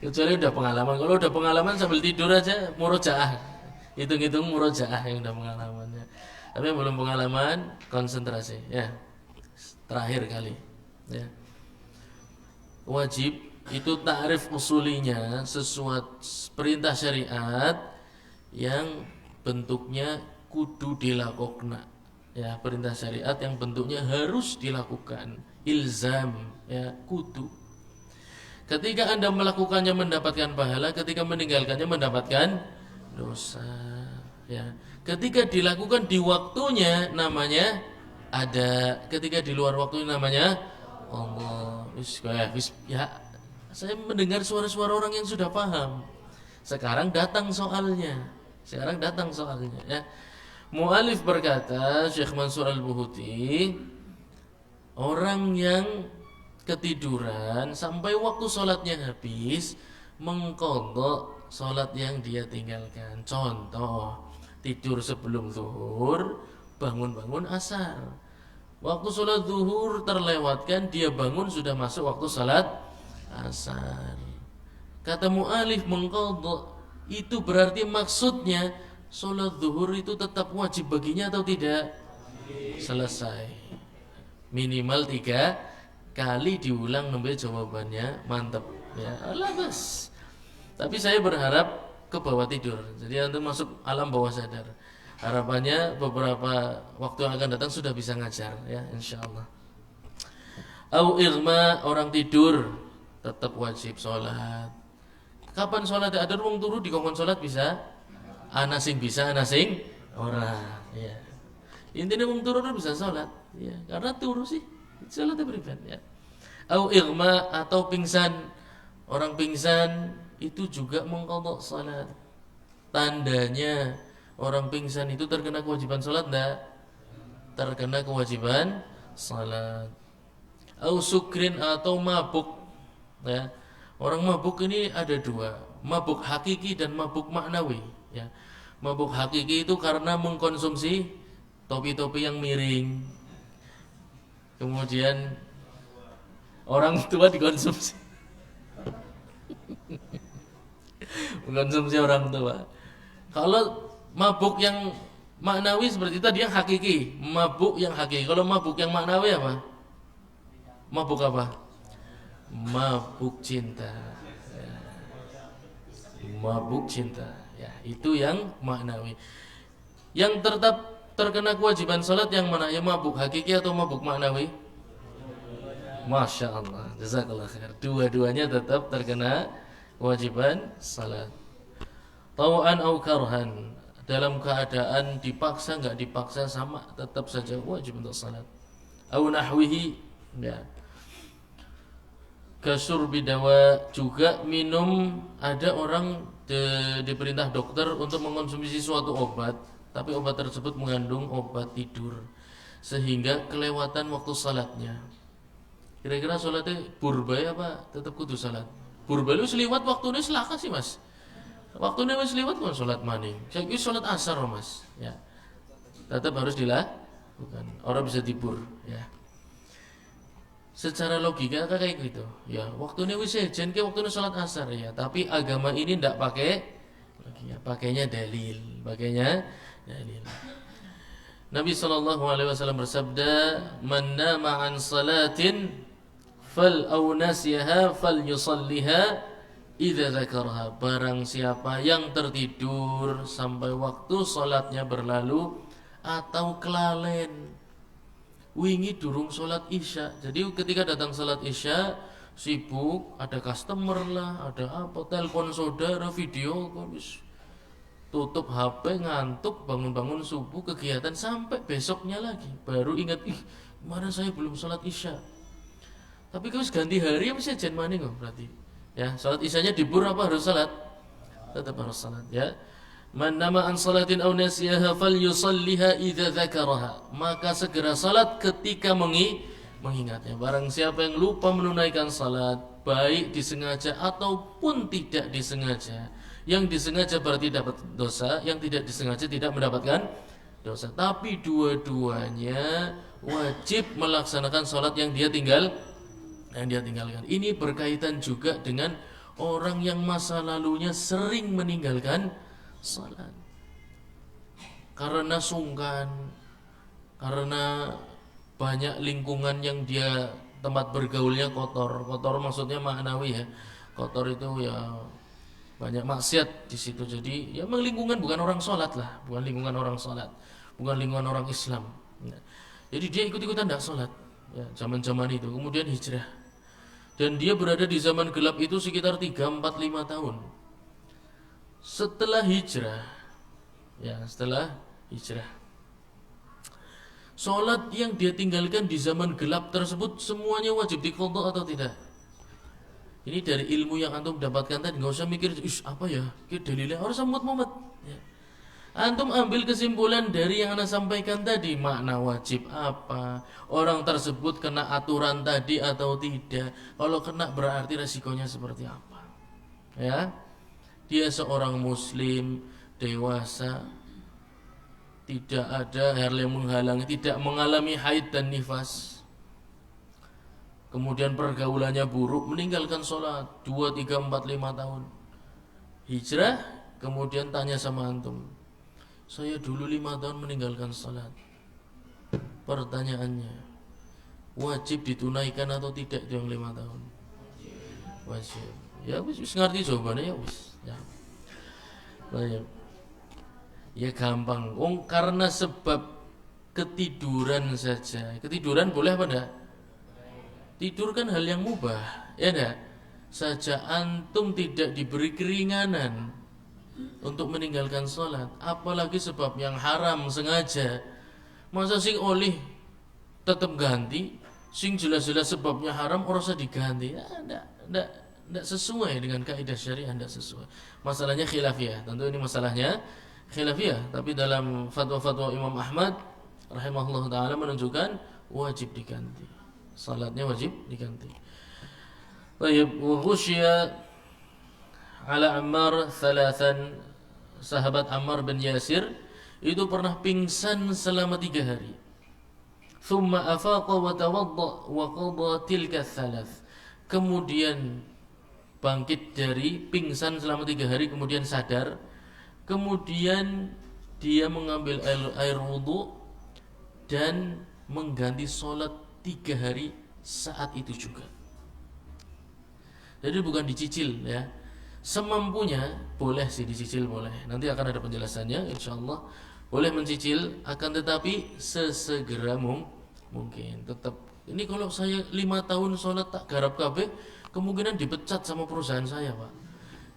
kecuali udah pengalaman. Kalau udah pengalaman sambil tidur aja murojaah. Hitung-hitung murojaah yang udah pengalamannya. Tapi yang belum pengalaman konsentrasi ya. Terakhir kali ya. Wajib itu ta'rif usulinya sesuatu perintah syariat yang bentuknya kudu dilakukan. Ya, perintah syariat yang bentuknya harus dilakukan, ilzam ya, kudu. Ketika Anda melakukannya mendapatkan pahala, ketika meninggalkannya mendapatkan dosa ya. Ketika dilakukan di waktunya namanya ada, ketika di luar waktunya namanya Allah, ya, saya mendengar suara-suara orang yang sudah paham. Sekarang datang soalnya. Ya. Mu'alif berkata, Syekh Mansur Al-Buhuti, orang yang ketiduran sampai waktu sholatnya habis, mengqadha sholat yang dia tinggalkan. Contoh, tidur sebelum zuhur, bangun-bangun asar. Waktu sholat zuhur terlewatkan, dia bangun sudah masuk waktu sholat asar. Kata mu'alif, mengqadha itu berarti maksudnya sholat zuhur itu tetap wajib baginya atau tidak? Selesai. Minimal 3 kali diulang sampai jawabannya mantap ya. Alah bas. Tapi saya berharap ke bawah tidur. Jadi untuk masuk alam bawah sadar. Harapannya beberapa waktu yang akan datang sudah bisa ngajar ya, insyaallah. Au irma, orang tidur tetap wajib sholat. Kapan sholat ada wong turu di kongkon sholat bisa? Ana sing bisa, ana sing ora. Ya. Intinya wong turu bisa sholat, ya. Karena turu sih sholatnya beribadah. Ya. Au irma, atau pingsan. Orang pingsan itu juga mengqadha sholat. Tandanya orang pingsan itu terkena kewajiban sholat enggak? Terkena kewajiban sholat. Au sukrin, atau mabuk. Ya. Orang mabuk ini ada 2, mabuk hakiki dan mabuk maknawi ya. Mabuk hakiki itu karena mengkonsumsi topi-topi yang miring. Kemudian orang tua dikonsumsi. Mengkonsumsi orang tua. Kalau mabuk yang maknawi seperti itu dia hakiki, mabuk yang hakiki. Kalau mabuk yang maknawi apa? Mabuk apa? Mabuk cinta ya. Mabuk cinta ya, itu yang maknawi. Yang tetap terkena kewajiban salat yang mana? Ya mabuk hakiki atau mabuk maknawi? Masya Allah, jazakallah khair. Dua-duanya tetap terkena kewajiban salat. Tau'an au karhan, dalam keadaan dipaksa nggak dipaksa sama, tetap saja wajib untuk salat. Au nahwihi ya. Kasur bidawa, juga minum. Ada orang diperintah dokter untuk mengkonsumsi suatu obat, tapi obat tersebut mengandung obat tidur sehingga kelewatan waktu salatnya. Kira-kira salatnya burbay apa tetap kudu salat? Burbay lu seliwat waktunya selaka sih mas. Waktunya wis seliwat kon salat maning. Saiki salat asar mas ya. Tetap harus dilakukan. Orang bisa tibur ya. Secara logika kayak gitu ya, waktunya wis sejen ke waktunya sholat asar ya, tapi agama ini ndak pakai ya, pakainya dalil. Nabi SAW bersabda, man nama an salatin fal au nasiyaha fal yusalliha idza dzakarha. Barang siapa yang tertidur sampai waktu sholatnya berlalu atau kelalen, wingi durung sholat isya. Jadi ketika datang sholat isya sibuk, ada customer lah, ada apa, telepon saudara, video, habis tutup HP, ngantuk, bangun-bangun subuh, kegiatan sampai besoknya lagi baru ingat, kemarin saya belum sholat isya. Tapi kalau ganti hari apa sih jen maning kok berarti ya, sholat isyanya dibur apa harus sholat? Tetap harus sholat ya. Man nama an salatin aw nasiyaha falyusalliha idza dzakaraha. Maka segera salat ketika mengingatnya. Barang siapa yang lupa menunaikan salat, baik disengaja ataupun tidak disengaja. Yang disengaja berarti dapat dosa, yang tidak disengaja tidak mendapatkan dosa. Tapi dua-duanya wajib melaksanakan salat yang dia tinggalkan. Ini berkaitan juga dengan orang yang masa lalunya sering meninggalkan salat karena sungkan, karena banyak lingkungan yang dia tempat bergaulnya kotor maksudnya maknawi ya, kotor itu ya banyak maksiat di situ. Jadi ya memang lingkungan bukan orang sholat lah, bukan lingkungan orang Islam. Jadi dia ikut-ikutan tidak sholat ya, zaman-zaman itu. Kemudian hijrah, dan dia berada di zaman gelap itu sekitar 3, 4, 5 tahun. Setelah hijrah Sholat yang dia tinggalkan di zaman gelap tersebut semuanya wajib diqadha atau tidak? Ini dari ilmu yang antum dapatkan tadi, nggak usah mikir, apa ya? Dalilnya harus mumet-mumet. Ya. Antum ambil kesimpulan dari yang anda sampaikan tadi, makna wajib apa, orang tersebut kena aturan tadi atau tidak. Kalau kena berarti resikonya seperti apa? Ya, dia seorang muslim dewasa, tidak ada hal yang menghalangi, tidak mengalami haid dan nifas, kemudian pergaulannya buruk, meninggalkan sholat 2, 3, 4, 5 tahun, hijrah, kemudian tanya sama antum, saya dulu 5 tahun meninggalkan sholat, pertanyaannya wajib ditunaikan atau tidak itu yang 5 tahun? Wajib. Ya wis ngerti jawabannya, ya wis ya. Baik. Ya gampang, karena sebab ketiduran saja. Ketiduran boleh apa enggak? Tidur kan hal yang mubah, ya enggak? Saja antum tidak diberi keringanan untuk meninggalkan sholat, apalagi sebab yang haram sengaja. Masa sing oleh tetap ganti, sing jelas-jelas sebabnya haram ora usah diganti. Ya, enggak sesuai dengan kaidah syariah, enggak sesuai. Masalahnya khilafiyah. Tentu ini masalahnya khilafiyah, tapi dalam fatwa-fatwa Imam Ahmad rahimahullah taala menunjukkan wajib diganti. Salatnya wajib diganti. Baik, wa khusya ala Ammar thalathan, sahabat Ammar bin Yasir itu pernah pingsan selama 3 hari. Thumma afaqa wa tawadda wa qada tilka thalath. Kemudian bangkit dari pingsan selama 3 hari, kemudian sadar. Kemudian dia mengambil air wudhu dan mengganti sholat 3 hari saat itu juga. Jadi bukan dicicil ya, semampunya. Boleh sih dicicil, boleh, nanti akan ada penjelasannya insyaallah. Boleh mencicil, akan tetapi sesegera mungkin. Tetap ini kalau saya 5 tahun sholat tak garap kabeh, kemungkinan dipecat sama perusahaan saya, Pak.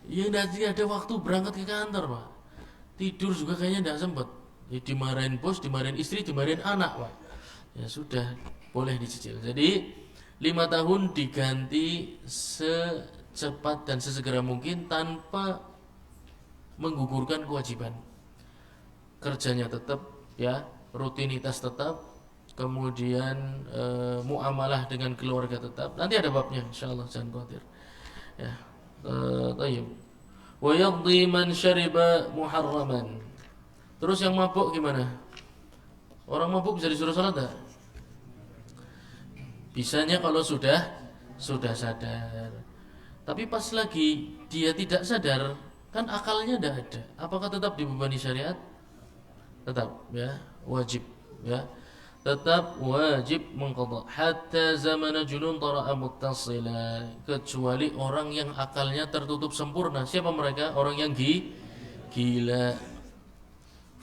Ya nanti ada waktu berangkat ke kantor, Pak. Tidur juga kayaknya tidak sempat. Ya, dimarahin bos, dimarahin istri, dimarahin anak, Pak. Ya sudah, boleh dicicil. Jadi 5 tahun diganti secepat dan sesegera mungkin tanpa menggugurkan kewajiban. Kerjanya tetap, ya, rutinitas tetap, kemudian muamalah dengan keluarga tetap. Nanti ada babnya, insyaallah, jangan khawatir. Ya, tayyib. Wa yaqdi man syariba muharraman. Terus yang mabuk gimana? Orang mabuk bisa disuruh salat enggak? Bisanya kalau sudah sadar. Tapi pas lagi dia tidak sadar, kan akalnya tidak ada. Apakah tetap dibebani syariat? Tetap, ya, wajib, ya. Tetap wajib mengqadha hatta zamana junun tara'a muttasila, kecuali orang yang akalnya tertutup sempurna. Siapa mereka? Orang yang gila.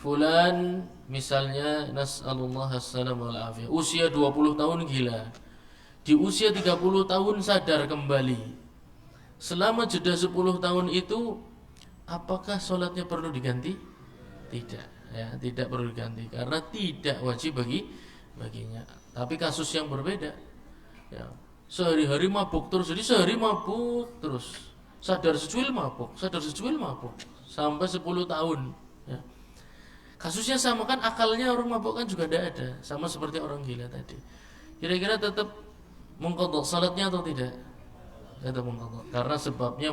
Fulan misalnya, nas'alullah as-salam wal afiyah, usia 20 tahun gila, di usia 30 tahun sadar kembali. Selama jeda 10 tahun itu apakah sholatnya perlu diganti? Tidak, ya, tidak perlu diganti karena tidak wajib baginya. Tapi kasus yang berbeda, ya, sehari-hari mabuk terus, jadi sehari mabuk terus, sadar secuil mabuk sampai 10 tahun, ya. Kasusnya sama kan, akalnya orang mabuk kan juga tidak ada, sama seperti orang gila tadi. Kira-kira tetap mengqadha salatnya atau tidak? Tetap mengqadha karena sebabnya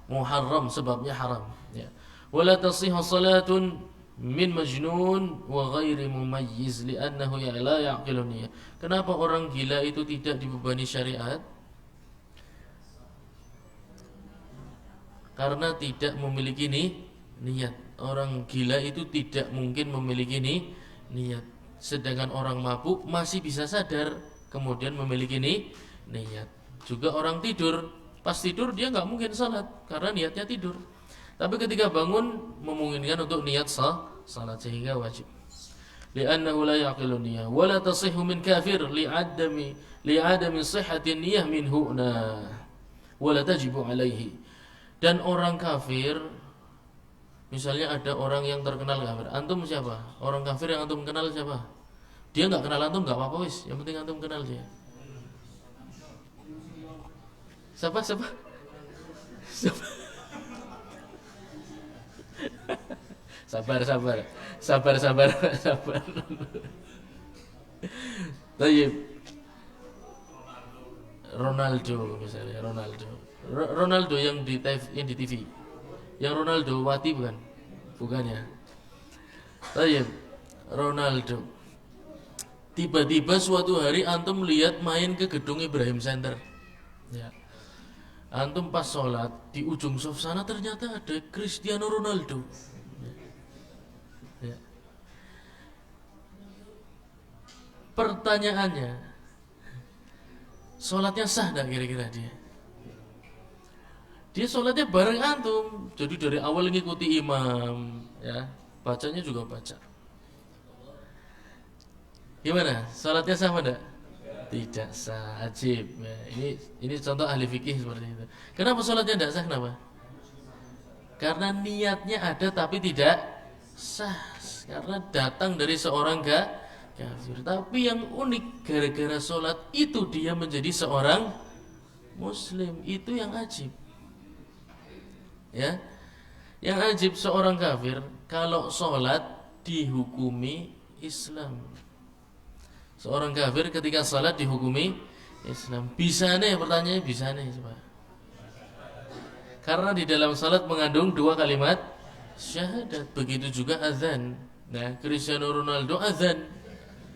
muharram, sebabnya haram, ya. Wala tasihhu salatun min majnun wa ghairi mumayyiz li'annahu la ya'qilu niyyah. Kenapa orang gila itu tidak dibebani syariat? Karena tidak memiliki niat. Orang gila itu tidak mungkin memiliki niat. Sedangkan orang mabuk masih bisa sadar, kemudian memiliki niat. Juga orang tidur, pas tidur dia nggak mungkin salat karena niatnya tidur. Tapi ketika bangun memungkinkan untuk niat salat, sehingga wajib. Li'annahu la yaqilu niyyah wa la tasihhu min kafir li'adami sihhati niyyah minhu wa la tajibu alaihi. Dan orang kafir, misalnya ada orang yang terkenal kafir, antum siapa? Orang kafir yang antum kenal siapa? Dia nggak kenal antum nggak apa-apa wis, yang penting antum kenal dia. Siapa? Siapa? Sabar, sabar, sabar, sabar, sabar. Tayyib. Ronaldo misalnya, Ronaldo yang di TV. Yang Ronaldo Wati bukan? Bukan ya. Tayyib. Ronaldo. Tiba-tiba suatu hari antum lihat main ke gedung Ibrahim Center. Ya. Antum pas sholat di ujung sof sana ternyata ada Cristiano Ronaldo. Ya. Pertanyaannya, sholatnya sah tidak kira-kira dia? Dia sholatnya bareng antum, jadi dari awal ngikuti imam, ya, bacanya juga baca. Gimana? Sholatnya sah tidak? Tidak sah, ajib. Ya, ini contoh ahli fikih seperti itu. Kenapa sholatnya tidak sah? Kenapa? Karena niatnya ada tapi tidak sah. Karena datang dari seorang kafir. Tapi yang unik, gara-gara sholat itu dia menjadi seorang muslim. Itu yang ajib. Ya, yang ajib seorang kafir kalau sholat dihukumi Islam. Seorang kafir ketika salat dihukumi Islam. Bisa nih, pertanyaannya bisa nih coba. Karena di dalam salat mengandung dua kalimat syahadat. Begitu juga azan. Nah, Cristiano Ronaldo azan.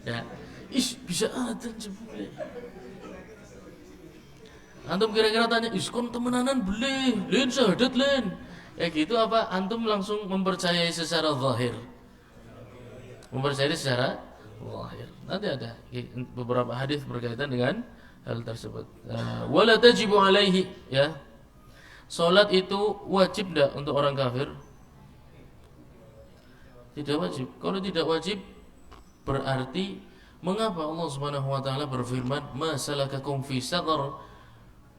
Ya, bisa azan coba. Antum kira-kira tanya, kon temenanan boleh, len syahadat len. Ya gitu apa? Antum langsung mempercayai secara zahir. Mempercayai secara zahir. Nanti ada beberapa hadis berkaitan dengan hal tersebut. Wala tajibu alaihi, ya. Salat itu wajib enggak untuk orang kafir? Tidak wajib. Kalau tidak wajib berarti mengapa Allah Subhanahu wa taala berfirman, "Ma salakakum fi saqar?"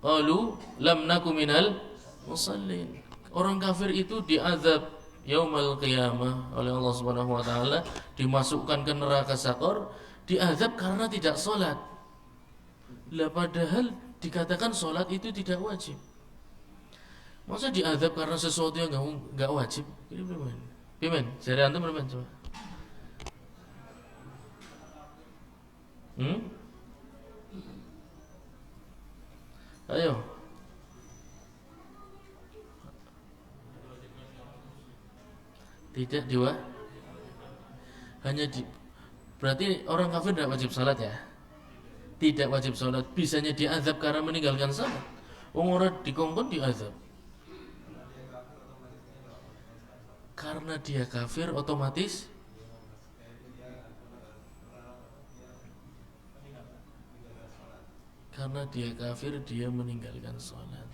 Qalu lam naku minal musallin. Orang kafir itu diazab yaumul qiyamah oleh Allah Subhanahu wa taala, dimasukkan ke neraka Saqar, diazab karena tidak sholat. Lah padahal dikatakan sholat itu tidak wajib. Masa diazab karena sesuatu yang enggak wajib? Ini bagaimana? Gimana? Jari antum bagaimana coba? Ayo. Tidak dua. Hanya di berarti orang kafir tidak wajib salat ya? Tidak wajib salat, bisanya diazab karena meninggalkan salat. Wong ora dikongkon diazab. Karena dia kafir otomatis karena dia kafir dia meninggalkan salat.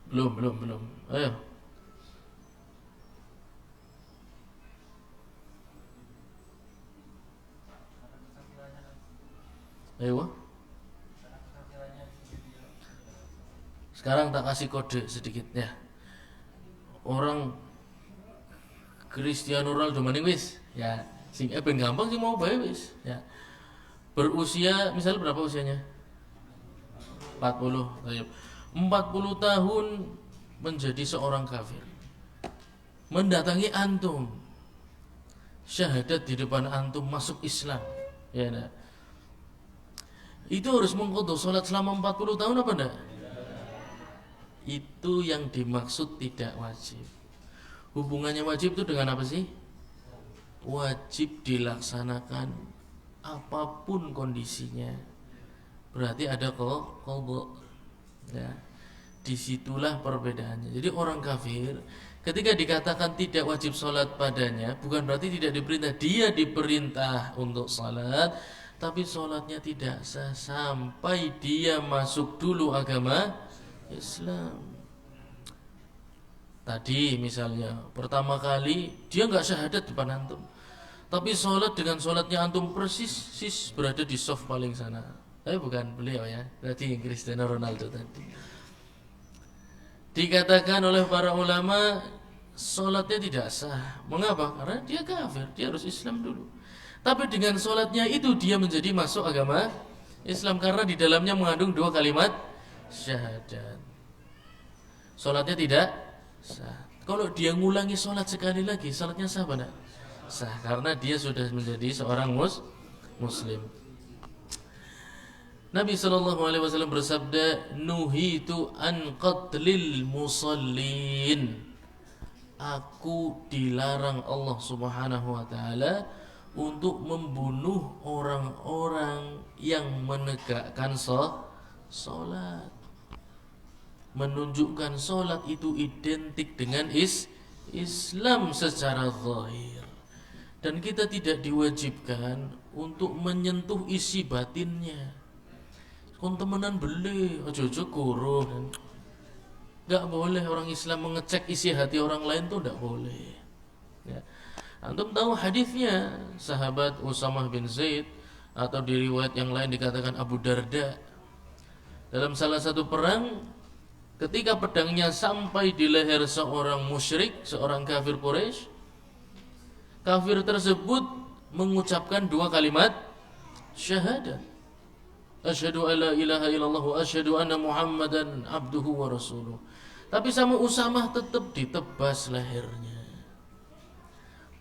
Belum. Ayo. Ayo. Sekarang tak kasih kode sedikit ya. Orang Cristiano Ronaldo maning wis ya, sing ben gampang sing mau bae wis ya. Berusia misalnya berapa usianya? 40. 40 tahun menjadi seorang kafir. Mendatangi antum. Syahadat di depan antum masuk Islam. Ya nah. Itu harus mengqadha salat selama 40 tahun apa enggak? Itu yang dimaksud tidak wajib. Hubungannya wajib itu dengan apa sih? Wajib dilaksanakan apapun kondisinya. Berarti ada qadha. Ya. Disitulah perbedaannya. Jadi orang kafir ketika dikatakan tidak wajib salat padanya, bukan berarti tidak diperintah. Dia diperintah untuk salat, tapi salatnya tidak sah sampai dia masuk dulu agama Islam. Tadi misalnya pertama kali dia nggak syahadat depan antum, tapi sholat dengan sholatnya antum persis berada di soft paling sana. Tapi bukan beliau ya, berarti Cristiano Ronaldo tadi. Dikatakan oleh para ulama sholatnya tidak sah. Mengapa? Karena dia kafir, dia harus Islam dulu. Tapi dengan sholatnya itu dia menjadi masuk agama Islam karena di dalamnya mengandung 2 kalimat syahadat. Sholatnya tidak sah. Kalau dia ngulangi sholat sekali lagi, sholatnya sah apa enggak? Sah, karena dia sudah menjadi seorang muslim. Nabi SAW bersabda, nuhitu an qatlil musallin. Aku dilarang Allah Subhanahu wa taala untuk membunuh orang-orang yang menegakkan salat. Menunjukkan salat itu identik dengan Islam secara zahir. Dan kita tidak diwajibkan untuk menyentuh isi batinnya. Kon temenan beli, ojo-ojo kuruh. Enggak boleh orang Islam mengecek isi hati orang lain tuh enggak boleh. Ya. Antum tahu hadisnya sahabat Usamah bin Zaid, atau di riwayat yang lain dikatakan Abu Darda. Dalam salah satu perang, ketika pedangnya sampai di leher seorang musyrik, seorang kafir Quraisy, kafir tersebut mengucapkan 2 kalimat syahadat. Asyhadu alla ilaha illallah wa asyhadu anna Muhammadan abduhu wa rasuluh. Tapi sama Usamah tetap ditebas lehernya.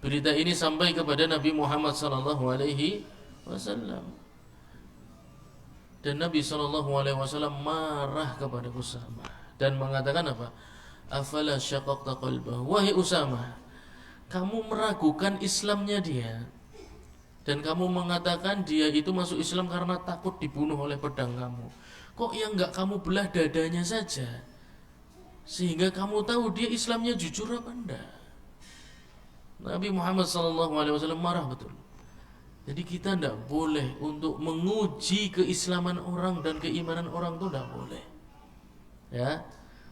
Berita ini sampai kepada Nabi Muhammad sallallahu alaihi wasallam. Dan Nabi sallallahu alaihi wasallam marah kepada Usamah dan mengatakan apa? Afala syaqaqta qalbahu, wahai Usamah, kamu meragukan Islamnya dia, dan kamu mengatakan dia itu masuk Islam karena takut dibunuh oleh pedang kamu. Kok yang enggak kamu belah dadanya saja, sehingga kamu tahu dia Islamnya jujur apa enggak? Nabi Muhammad SAW marah betul. Jadi kita tidak boleh untuk menguji keislaman orang dan keimanan orang itu tidak boleh. Ya,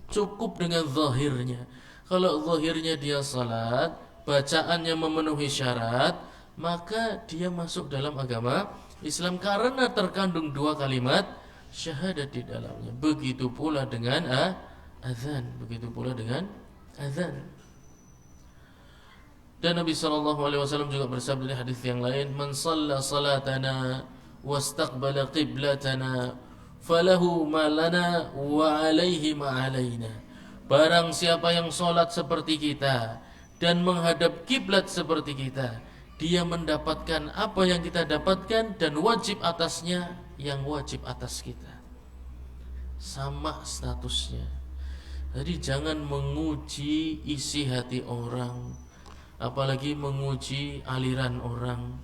cukup dengan zahirnya. Kalau zahirnya dia salat, bacaannya memenuhi syarat, maka dia masuk dalam agama Islam karena terkandung 2 kalimat syahadat di dalamnya. Begitu pula dengan azan, begitu pula dengan azan. Dan Nabi SAW juga bersabda di hadis yang lain, man shalla salatana wastaqbala qiblatana falahu ma lana wa alaihi ma alaina. Barang siapa yang salat seperti kita dan menghadap kiblat seperti kita, dia mendapatkan apa yang kita dapatkan dan wajib atasnya yang wajib atas kita. Sama statusnya. Jadi jangan menguji isi hati orang, apalagi menguji aliran orang.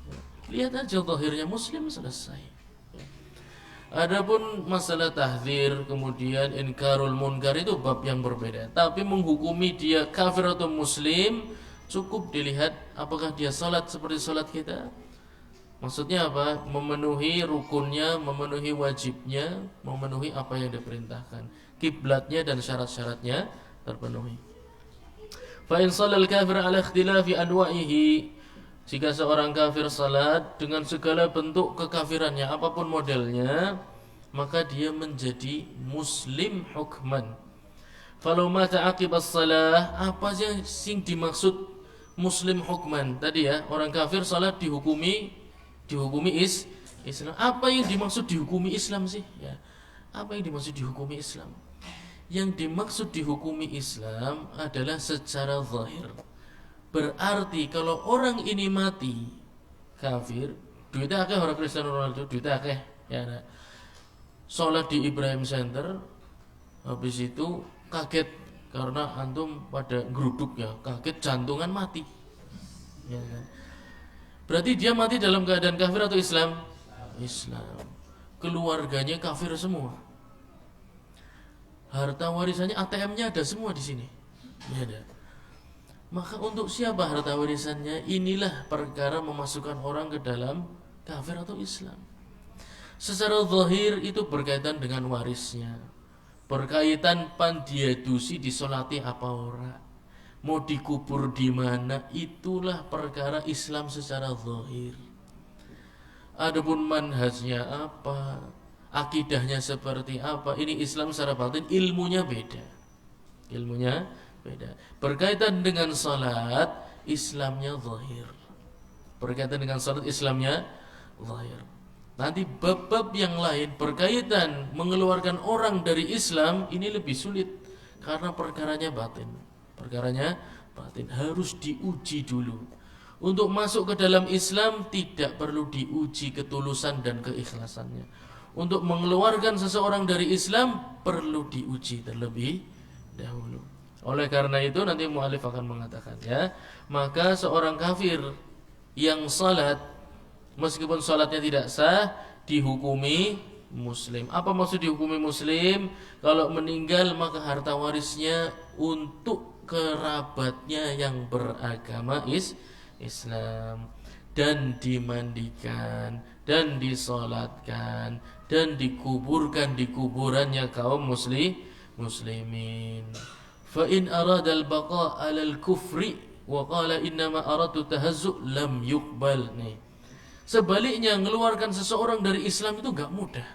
Lihat aja zahirnya muslim, selesai. Adapun masalah tahdzir kemudian inkarul munkar itu bab yang berbeda. Tapi menghukumi dia kafir atau muslim cukup dilihat apakah dia salat seperti salat kita. Maksudnya apa? Memenuhi rukunnya, memenuhi wajibnya, memenuhi apa yang diperintahkan. Kiblatnya dan syarat-syaratnya terpenuhi. Fa in shallal kafir ala ikhtilafi anwa'ihi, jika seorang kafir salat dengan segala bentuk kekafirannya apapun modelnya, maka dia menjadi muslim hukman. Falau mata aqibas salah, apa sing dimaksud muslim hukman tadi ya? Orang kafir salat dihukumi Islam. Apa yang dimaksud dihukumi Islam sih? Ya. Apa yang dimaksud dihukumi Islam? Yang dimaksud dihukumi Islam adalah secara zahir. Berarti kalau orang ini mati kafir, duitnya akeh orang Cristiano Ronaldo, duitnya akeh ya. Nah. Sholat di Ibrahim Center, habis itu kaget karena antum pada geruduk ya, kaget jantungan mati. Ya kan? Berarti dia mati dalam keadaan kafir atau Islam? Islam. Keluarganya kafir semua. Harta warisannya, ATM-nya ada semua di sini. Ya ada. Maka untuk siapa harta warisannya? Inilah perkara memasukkan orang ke dalam kafir atau Islam. Secara zahir itu berkaitan dengan warisnya. Berkaitan pandiadusi disolati apa ora, mau dikubur di mana, itulah perkara Islam secara zahir. Adapun manhajnya apa, akidahnya seperti apa, ini Islam secara batin, ilmunya beda. Ilmunya beda. Berkaitan dengan salat, Islamnya zahir. Berkaitan dengan salat, Islamnya zahir. Nanti bab-bab yang lain berkaitan mengeluarkan orang dari Islam ini lebih sulit karena perkaranya batin. Perkaranya batin harus diuji dulu. Untuk masuk ke dalam Islam tidak perlu diuji ketulusan dan keikhlasannya. Untuk mengeluarkan seseorang dari Islam perlu diuji terlebih dahulu. Oleh karena itu nanti mu'alif akan mengatakan ya, maka seorang kafir yang salat meskipun salatnya tidak sah dihukumi muslim. Apa maksud dihukumi muslim? Kalau meninggal maka harta warisnya untuk kerabatnya yang beragama Islam, dan dimandikan dan disolatkan dan dikuburkan di kuburannya kaum muslimin. Fa in arada al-baqa' 'ala al-kufri wa qala innama aradtu tahazzu' lam yuqbal. Nih. Sebaliknya mengeluarkan seseorang dari Islam itu enggak mudah.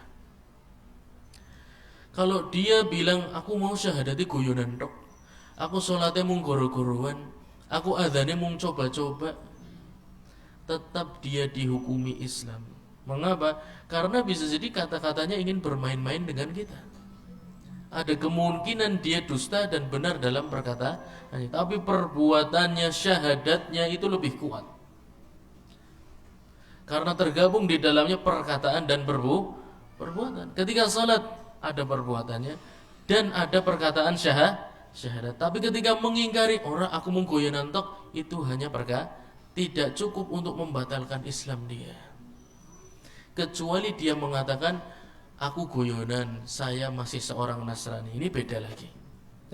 Kalau dia bilang aku mau syahadati guyonan tok, aku sholatnya mung goro-goroan, aku adzannya mung coba-coba, tetap dia dihukumi Islam. Mengapa? Karena bisa jadi kata-katanya ingin bermain-main dengan kita. Ada kemungkinan dia dusta dan benar dalam perkataannya, tapi perbuatannya, syahadatnya itu lebih kuat. Karena tergabung di dalamnya perkataan dan perbuatan. Ketika salat ada perbuatannya dan ada perkataan syahadat. Tapi ketika mengingkari orang aku mau goyonan tok, itu hanya tidak cukup untuk membatalkan Islam dia. Kecuali dia mengatakan aku goyonan, saya masih seorang Nasrani. Ini beda lagi.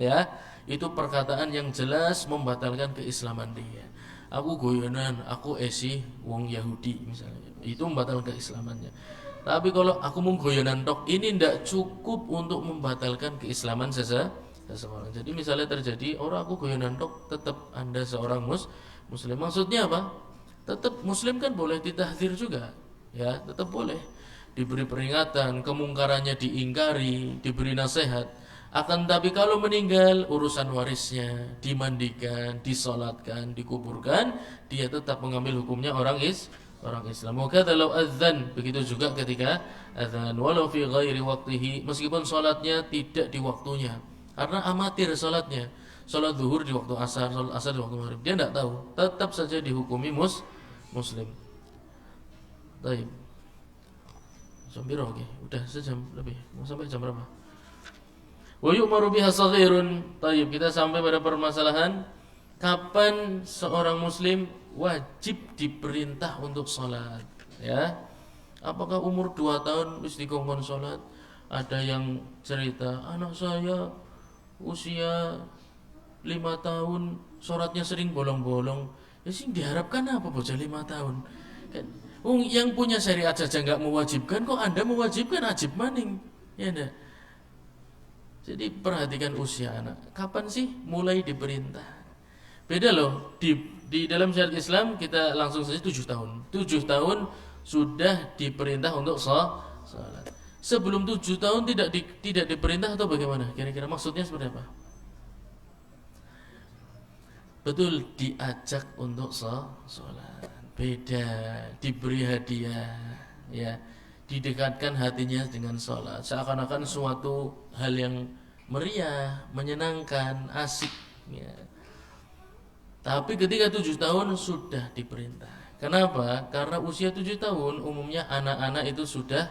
Ya, itu perkataan yang jelas membatalkan keislaman dia. Aku goyonan, aku esi wong Yahudi misalnya. Itu membatalkan keislamannya. Tapi kalau aku mau goyonan tok, ini tidak cukup untuk membatalkan keislaman seseorang. Jadi misalnya terjadi orang aku goyonan tok, tetap Anda seorang muslim. Maksudnya apa? Tetap muslim kan boleh ditahdzir juga. Ya, tetap boleh diberi peringatan, kemungkarannya diingkari, diberi nasihat. Akan tapi kalau meninggal urusan warisnya dimandikan, disolatkan, dikuburkan, dia tetap mengambil hukumnya orang Islam. Maka kalau azan begitu juga ketika azan walau fi ghairi waqtihi, meskipun salatnya tidak di waktunya. Karena amatir salatnya. Salat zuhur di waktu asar, salat asar di waktu maghrib. Dia tidak tahu, tetap saja dihukumi muslim. Baik. Sampai oke, udah sejam lebih. Mau sampai jam berapa? Wa yu'maru biha shaghirun. Baik, kita sampai pada permasalahan kapan seorang muslim wajib diperintah untuk salat, ya. Apakah umur 2 tahun wis dikongkon salat? Ada yang cerita, anak saya usia 5 tahun salatnya sering bolong-bolong. Ya sing diharapkan apa bocah 5 tahun? Kan yang punya syariat saja enggak mewajibkan, kok Anda mewajibkan, ajib maning. Ya enggak? Jadi perhatikan usia anak. Kapan sih mulai diperintah? Beda loh, di dalam syariat Islam kita langsung saja 7 tahun. 7 tahun sudah diperintah untuk salat. Sebelum 7 tahun tidak diperintah atau bagaimana? Kira-kira maksudnya seperti apa? Betul, diajak untuk salat. Beda, diberi hadiah, ya, didekatkan hatinya dengan salat. Seakan-akan suatu hal yang meriah, menyenangkan, asik, ya. Tapi ketika 7 tahun sudah diperintah. Kenapa? Karena usia 7 tahun umumnya anak-anak itu sudah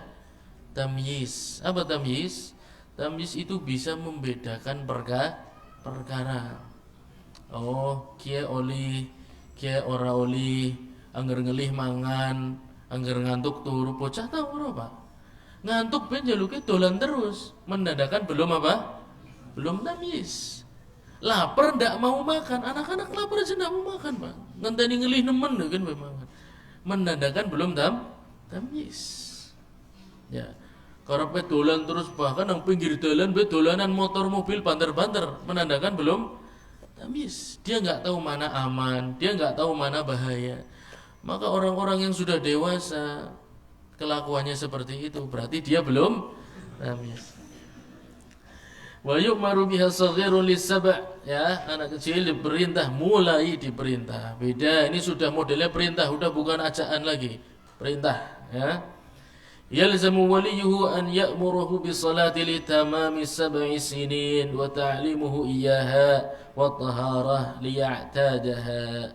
tamyiz. Apa tamyiz? Tamyiz itu bisa membedakan perkara. Oh, kia oli, kia ora oli, angger ngelih mangan, angger ngantuk turu. Bocah tahu ora, Pak? Ngantuk ben jaluke dolan terus. Menandakan belum apa? Belum tamyiz. Lapar ndak mau makan, anak-anak lapar aja ndak mau makan, Pak. Ngenteni ngelih nemen kan makan. Menandakan belum tamyiz. Ya. Karepe dolan terus, bahkan nang pinggir dalan be dolanan motor mobil banter-banter, menandakan belum tamyiz. Dia enggak tahu mana aman, dia enggak tahu mana bahaya. Maka orang-orang yang sudah dewasa kelakuannya seperti itu, berarti dia belum tamyiz. Wa yu'maru biha saghirun lis-sab', ya, anak kecil diperintah, mulai diperintah. Beda, ini sudah modelnya perintah, udah bukan ajaan lagi. Perintah, ya. Yalzamu waliyuhu an ya'muruhu bis-salati li tamami 7 sinin wa ta'limuhu iyyaha wa taharah liya'tadaha.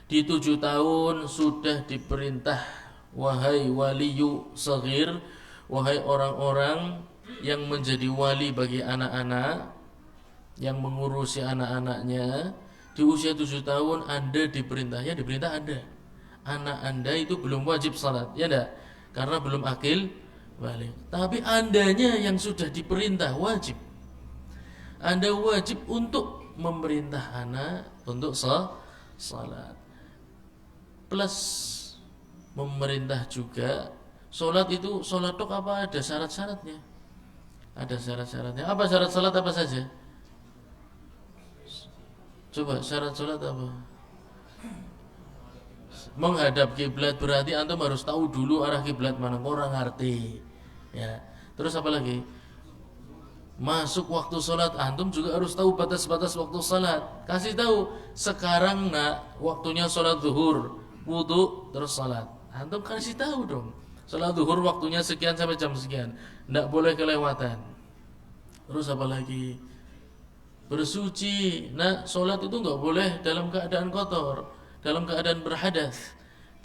Di 7 tahun sudah diperintah, wahai waliyu saghir, wahai orang-orang yang menjadi wali bagi anak-anak, yang mengurusi anak-anaknya, di usia 7 tahun Anda diperintah, ya diperintah Anda. Anak Anda itu belum wajib salat, ya enggak? Karena belum akil balik. Tapi Andanya yang sudah diperintah wajib. Anda wajib untuk memerintah anak untuk salat. Plus memerintah juga salat itu, salat tok apa ada syarat-syaratnya? Ada syarat-syaratnya. Apa syarat salat apa saja? Coba syarat salat apa? Menghadap kiblat, berarti antum harus tahu dulu arah kiblat mana, orang ngerti. Ya. Terus apa lagi? Masuk waktu salat, antum juga harus tahu batas-batas waktu salat. Kasih tahu, sekarang nak waktunya salat zuhur, wudu terus salat. Antum kasih tahu dong. Salat zuhur waktunya sekian sampai jam sekian. Tidak boleh kelewatan. Terus apa lagi? Bersuci. Nah, salat itu nggak boleh dalam keadaan kotor, dalam keadaan berhadas.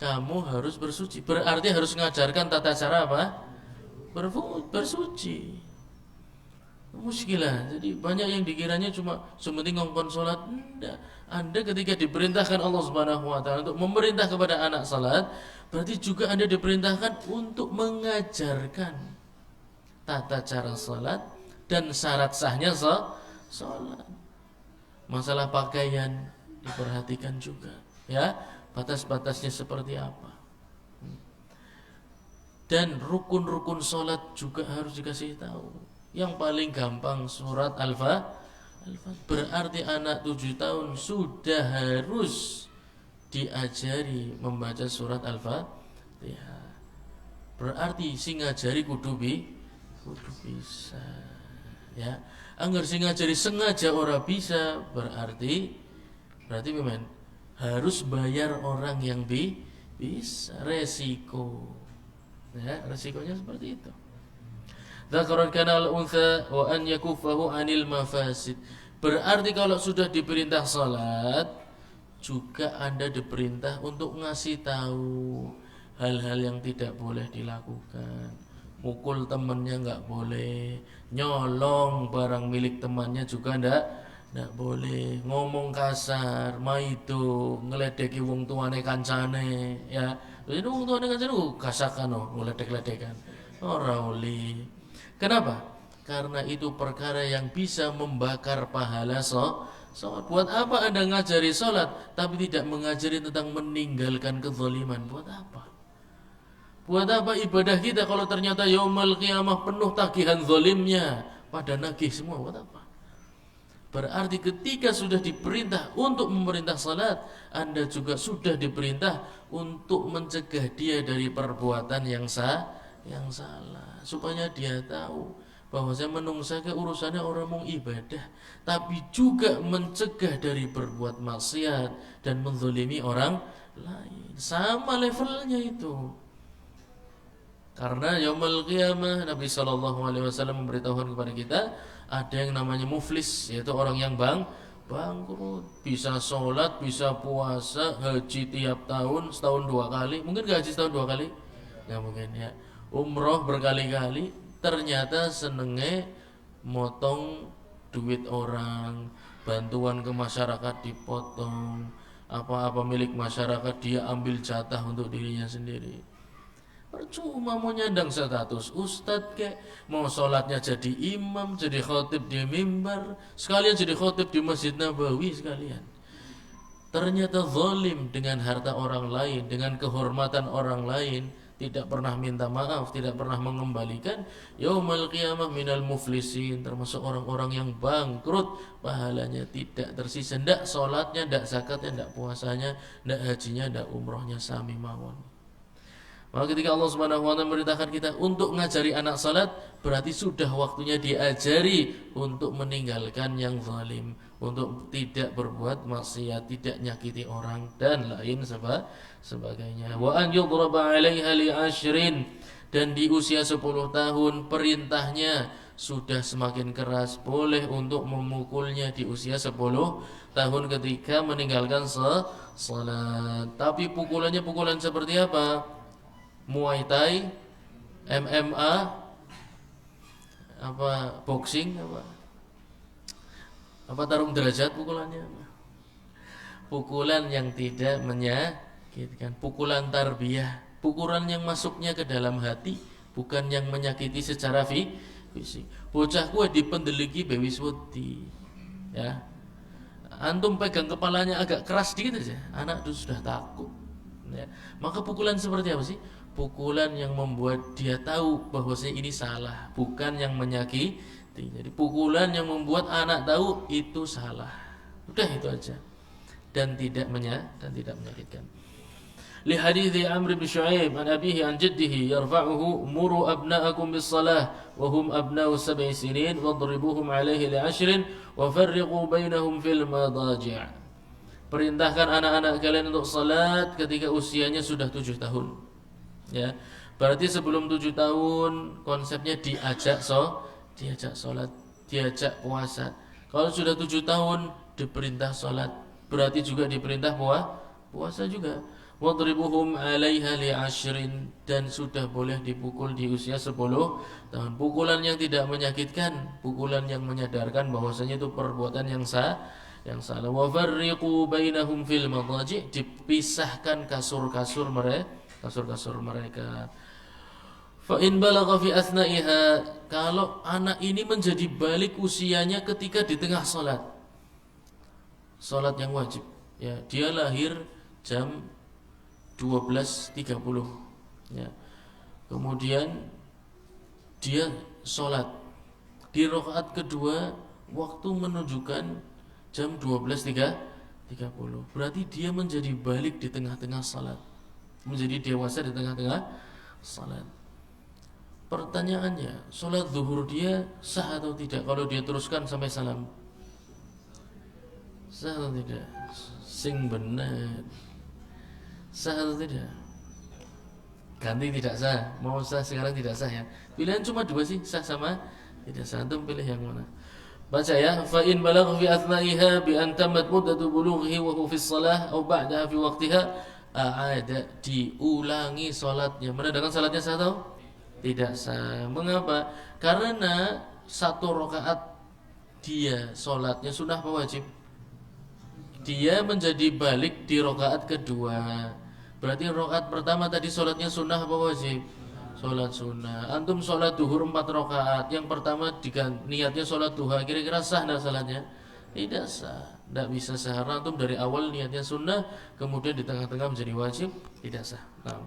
Kamu harus bersuci. Berarti harus mengajarkan tata cara apa? Bersuci. Muskilah. Jadi banyak yang dikiranya cuma sementing ngongkon salat. Enggak. Anda ketika diperintahkan Allah Subhanahu wa taala untuk memerintah kepada anak salat, berarti juga Anda diperintahkan untuk mengajarkan tata cara salat dan syarat sahnya salat. Masalah pakaian diperhatikan juga, ya, batas-batasnya seperti apa. Dan rukun-rukun salat juga harus dikasih tahu. Yang paling gampang surat Al-Fatihah. Berarti anak 7 tahun sudah harus diajari membaca surat Al-Fatihah. Berarti sing ngajari kudu bisa. Ya, anggar sing ngajari sengaja ora bisa, berarti memang harus bayar orang yang bisa, resiko. Ya, resikonya seperti itu. Dzakaran kana al-untha wa an yakuffahu 'anil mafasid. Berarti kalau sudah diperintah salat, juga Anda diperintah untuk ngasih tahu hal-hal yang tidak boleh dilakukan. Mukul temannya enggak boleh, nyolong barang milik temannya juga enggak boleh, ngomong kasar, maido, ngeledeki wong tuane kancane, ya. Jadi wong tuane kancane kasakan ngeledek-ledekan. Ora oleh. Kenapa? Karena itu perkara yang bisa membakar pahala salat. Buat apa Anda ngajari salat tapi tidak mengajari tentang meninggalkan kezaliman? Buat apa? Buat apa ibadah kita kalau ternyata yaumul qiyamah penuh tagihan zalimnya, pada nagih semua? Buat apa? Berarti ketika sudah diperintah untuk memerintah salat, Anda juga sudah diperintah untuk mencegah dia dari perbuatan yang salah, supaya dia tahu bahwa saya menungsa ke urusannya orang mau ibadah, tapi juga mencegah dari berbuat maksiat dan menzalimi orang lain. Sama levelnya itu. Karena yaumul qiyamah Nabi SAW memberitahukan kepada kita ada yang namanya muflis, yaitu orang yang bangkrut. Bisa sholat, bisa puasa, haji tiap tahun, setahun 2 kali. Mungkin gak haji setahun 2 kali? Gak mungkin, ya. Umroh berkali-kali, ternyata senenge motong duit orang, bantuan ke masyarakat dipotong, apa-apa milik masyarakat dia ambil jatah untuk dirinya sendiri. Percuma mau nyandang status ustadz kek, mau sholatnya jadi imam, jadi khotib di mimbar, sekalian jadi khotib di Masjid Nabawi sekalian. Ternyata zalim dengan harta orang lain, dengan kehormatan orang lain, tidak pernah minta maaf, tidak pernah mengembalikan. Yaumul qiyamah minal muflisin, termasuk orang-orang yang bangkrut, pahalanya tidak tersisa, ndak salatnya, ndak zakatnya, ndak puasanya, ndak hajinya, ndak umrohnya, sami mawon. Maka ketika Allah Subhanahu wa taala memerintahkan kita untuk ngajari anak salat, berarti sudah waktunya diajari untuk meninggalkan yang zalim, untuk tidak berbuat maksiat, tidak nyakiti orang dan lain sebagainya. Wa an yudraba 'alaiha li 'ashrin, dan di usia 10 tahun perintahnya sudah semakin keras, boleh untuk memukulnya di usia 10 tahun ketika meninggalkan salat. Tapi pukulannya pukulan seperti apa? Muay Thai, MMA, apa boxing, apa tarung derajat pukulannya, pukulan yang tidak menyakitkan, pukulan tarbiyah, pukulan yang masuknya ke dalam hati, bukan yang menyakiti secara fisik. Bocah kue dipendeliki bewis wedi, ya, antum pegang kepalanya agak keras dikit aja, anak itu sudah takut, ya. Maka pukulan seperti apa sih? Pukulan yang membuat dia tahu bahwasanya ini salah, bukan yang menyakiti. Jadi pukulan yang membuat anak tahu itu salah. Udah itu aja. Dan tidak menyakitkan. Li hadithi Amr bin Shu'aib an abihi an jaddihi yarfa'uhu muru abna'akum bis salah wa hum abna'u 7 sinin wadribuhum 'alaihi li 10 wa farriqu bainahum fil madaji'. Perintahkan anak-anak kalian untuk salat ketika usianya sudah 7 tahun. Ya, berarti sebelum 7 tahun konsepnya diajak sholat, diajak puasa. Kalau sudah 7 tahun diperintah sholat, berarti juga diperintah puasa juga. Wadribuhum 'alaiha li 10, dan sudah boleh dipukul di usia 10 tahun. Pukulan yang tidak menyakitkan, pukulan yang menyadarkan bahwasanya itu perbuatan yang salah. Wa farriqu bainahum fil madaji', dipisahkan kasur-kasur mereka. Fa in balagha fi asna'iha, kalau anak ini menjadi balik usianya ketika di tengah salat yang wajib, ya, dia lahir jam 12.30, ya. Kemudian dia salat di rakaat kedua, waktu menunjukkan jam 12.30, berarti dia menjadi balik di tengah-tengah salat, menjadi dewasa di tengah-tengah salat. Pertanyaannya, salat zuhur dia sah atau tidak kalau dia teruskan sampai salam? Sah atau tidak? Sing benar. Sah atau tidak? Ganti tidak sah. Mau sah sekarang tidak sah, ya. Pilihan cuma 2 sih, sah sama tidak sah. Antum pilih yang mana? Baca ya. Fa in balagha fi athna'iha bi an tammat muddatu bulughihi wa huwa fi shalah aw ba'daha fi waqtiha, ada diulangi salatnya. Menandakan salatnya sah atau tidak sah. Mengapa? Karena 1 rakaat dia salatnya sunnah apa wajib? Dia menjadi balik di rakaat kedua. Berarti rakaat pertama tadi salatnya sunnah apa wajib? Salat sunnah. Antum salat duhur 4 rakaat. Yang pertama niatnya salat duha, kira-kira sah enggak salatnya? Tidak sah. Tidak bisa sah. Antum dari awal niatnya sunnah, kemudian di tengah-tengah menjadi wajib, tidak sah. Nah,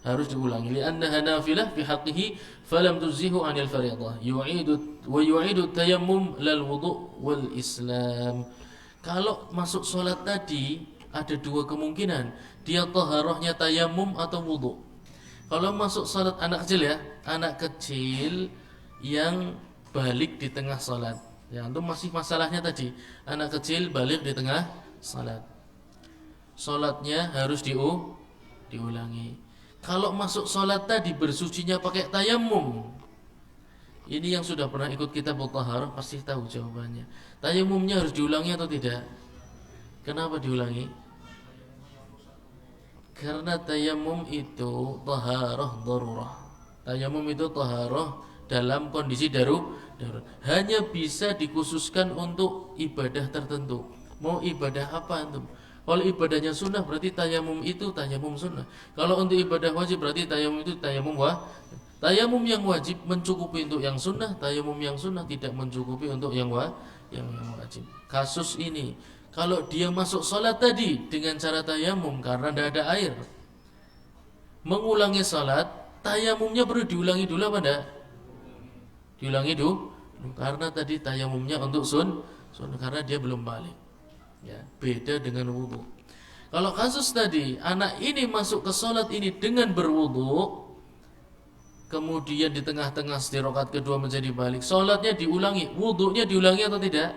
harus diulangi. Li'annaha nafilah fi haqqihi falam tuzihu 'anil fardhah. Yu'idu tayammum lal wudu' wal islam. Kalau masuk salat tadi ada 2 kemungkinan. Dia taharahnya tayammum atau wudu'. Kalau masuk salat anak kecil, ya, anak kecil yang balik di tengah salat. Ya, antum masih masalahnya tadi, anak kecil balik di tengah salat. Salatnya harus diulangi. Kalau masuk salat tadi bersucinya pakai tayammum. Ini yang sudah pernah ikut kitab Taharah pasti tahu jawabannya. Tayammumnya harus diulangi atau tidak? Kenapa diulangi? Karena tayammum itu taharah darurah. Tayammum itu taharah dalam kondisi darurat. Hanya bisa dikhususkan untuk ibadah tertentu. Mau ibadah apa antum? Kalau ibadahnya sunnah berarti tayammum itu tayammum sunnah. Kalau untuk ibadah wajib berarti tayammum itu tayammum Tayammum yang wajib mencukupi untuk yang sunnah, tayammum yang sunnah tidak mencukupi untuk yang wajib. Kasus ini, kalau dia masuk sholat tadi dengan cara tayammum karena tidak ada air, mengulangi sholat, tayammumnya perlu diulangi dulu apa enggak? Diulangi dulu, karena tadi tayammumnya untuk sunnah, karena dia belum balik. Ya, beda dengan wudu. Kalau kasus tadi anak ini masuk ke sholat ini dengan berwudu, kemudian di tengah-tengah di rakaat kedua menjadi balik, sholatnya diulangi, wudunya diulangi atau tidak?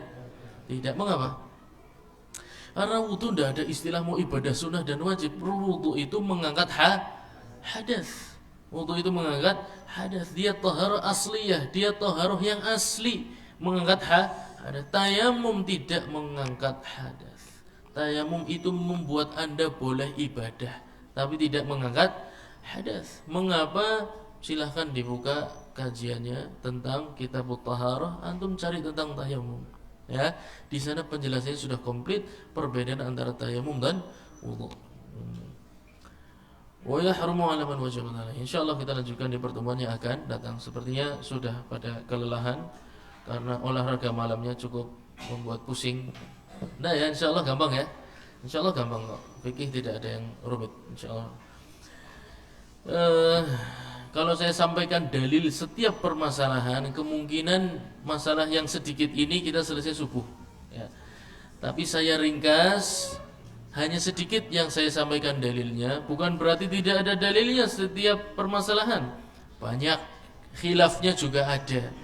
Tidak. Mengapa? Karena wudu tidak ada istilah mau ibadah sunnah dan wajib. Wudu itu mengangkat hadas. Wudu itu mengangkat hadas. Dia taharah asliyah, dia taharah yang asli, mengangkat hadas. Tayamum tidak mengangkat hadas. Tayamum itu membuat Anda boleh ibadah, tapi tidak mengangkat hadas. Mengapa? Silahkan dibuka kajiannya tentang Kitab Taharah, antum cari tentang tayamum. Ya, di sana penjelasannya sudah komplit perbedaan antara tayamum dan wudu. Wa yahrumu 'ala man wajaba 'alaihi. Insyaallah kita lanjutkan di pertemuan yang akan datang. Sepertinya sudah pada kelelahan karena olahraga malamnya cukup membuat pusing. Nah ya, insyaallah gampang ya. Insyaallah gampang kok. Fikih tidak ada yang rumit insyaallah. Kalau saya sampaikan dalil setiap permasalahan, kemungkinan masalah yang sedikit ini kita selesai subuh ya. Tapi saya ringkas, hanya sedikit yang saya sampaikan dalilnya, bukan berarti tidak ada dalilnya setiap permasalahan. Banyak khilafnya juga ada.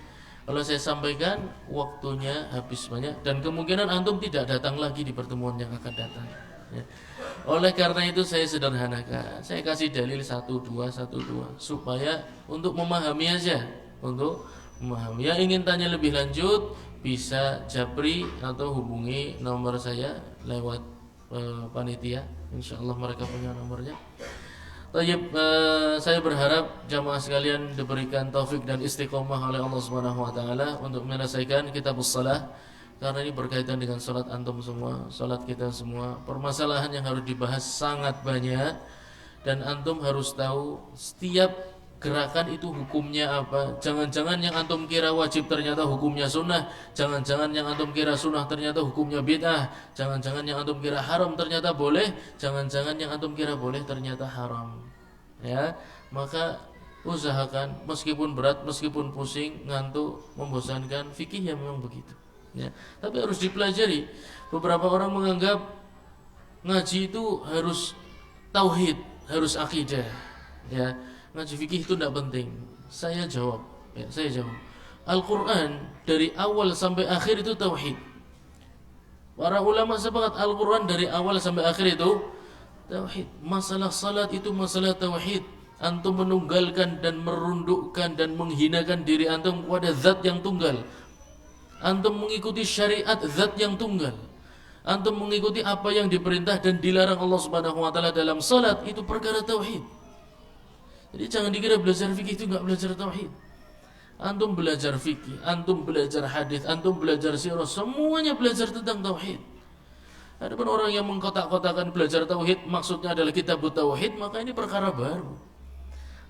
Kalau saya sampaikan waktunya habis banyak dan kemungkinan antum tidak datang lagi di pertemuan yang akan datang ya. Oleh karena itu saya sederhanakan, saya kasih dalil 1, 2, 1, 2 supaya untuk memahami aja, untuk memahami. Yang ingin tanya lebih lanjut bisa japri atau hubungi nomor saya lewat panitia, insyaallah mereka punya nomornya. Saya berharap jamaah sekalian diberikan taufik dan istiqomah oleh Allah Subhanahu wa taala untuk menyelesaikan kitabus shalah, karena ini berkaitan dengan salat antum semua, salat kita semua. Permasalahan yang harus dibahas sangat banyak dan antum harus tahu setiap gerakan itu hukumnya apa. Jangan-jangan yang antum kira wajib ternyata hukumnya sunnah. Jangan-jangan yang antum kira sunnah ternyata hukumnya bid'ah. Jangan-jangan yang antum kira haram ternyata boleh. Jangan-jangan yang antum kira boleh ternyata haram. Ya, maka usahakan meskipun berat, meskipun pusing, ngantuk, membosankan, fikih yang memang begitu. Ya, tapi harus dipelajari. Beberapa orang menganggap ngaji itu harus tauhid, harus akidah. Ya, ngaji fikih itu tidak penting. Saya jawab. Al-Quran dari awal sampai akhir itu tauhid. Para ulama sepakat Al-Quran dari awal sampai akhir itu tauhid. Masalah salat itu masalah tauhid. Antum menunggalkan dan merundukkan dan menghinakan diri antum kepada zat yang tunggal. Antum mengikuti syariat zat yang tunggal. Antum mengikuti apa yang diperintah dan dilarang Allah Subhanahu wa taala dalam salat, itu perkara tauhid. Jadi jangan dikira belajar fikih itu enggak belajar tauhid. Antum belajar fikih, antum belajar hadis, antum belajar sirah, semuanya belajar tentang tauhid. Adapun orang yang mengkotak-kotakan belajar tauhid maksudnya adalah kitab tauhid, maka ini perkara baru.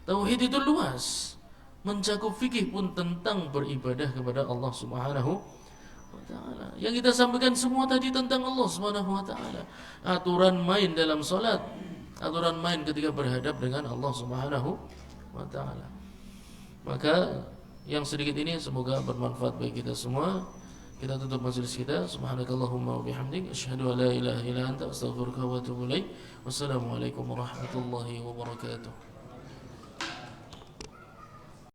Tauhid itu luas, mencakup fikih pun tentang beribadah kepada Allah Subhanahu wa taala. Yang kita sampaikan semua tadi tentang Allah Subhanahu wa taala. Aturan main dalam salat, aturan main ketika berhadap dengan Allah Subhanahu wa taala. Maka yang sedikit ini semoga bermanfaat bagi kita semua. Kita tutup majelis kita. Subhanakallahumma wa bihamdik, asyhadu an la ilaha illa anta, astaghfiruka wa atubu ilaik. Wassalamualaikum warahmatullahi wabarakatuh.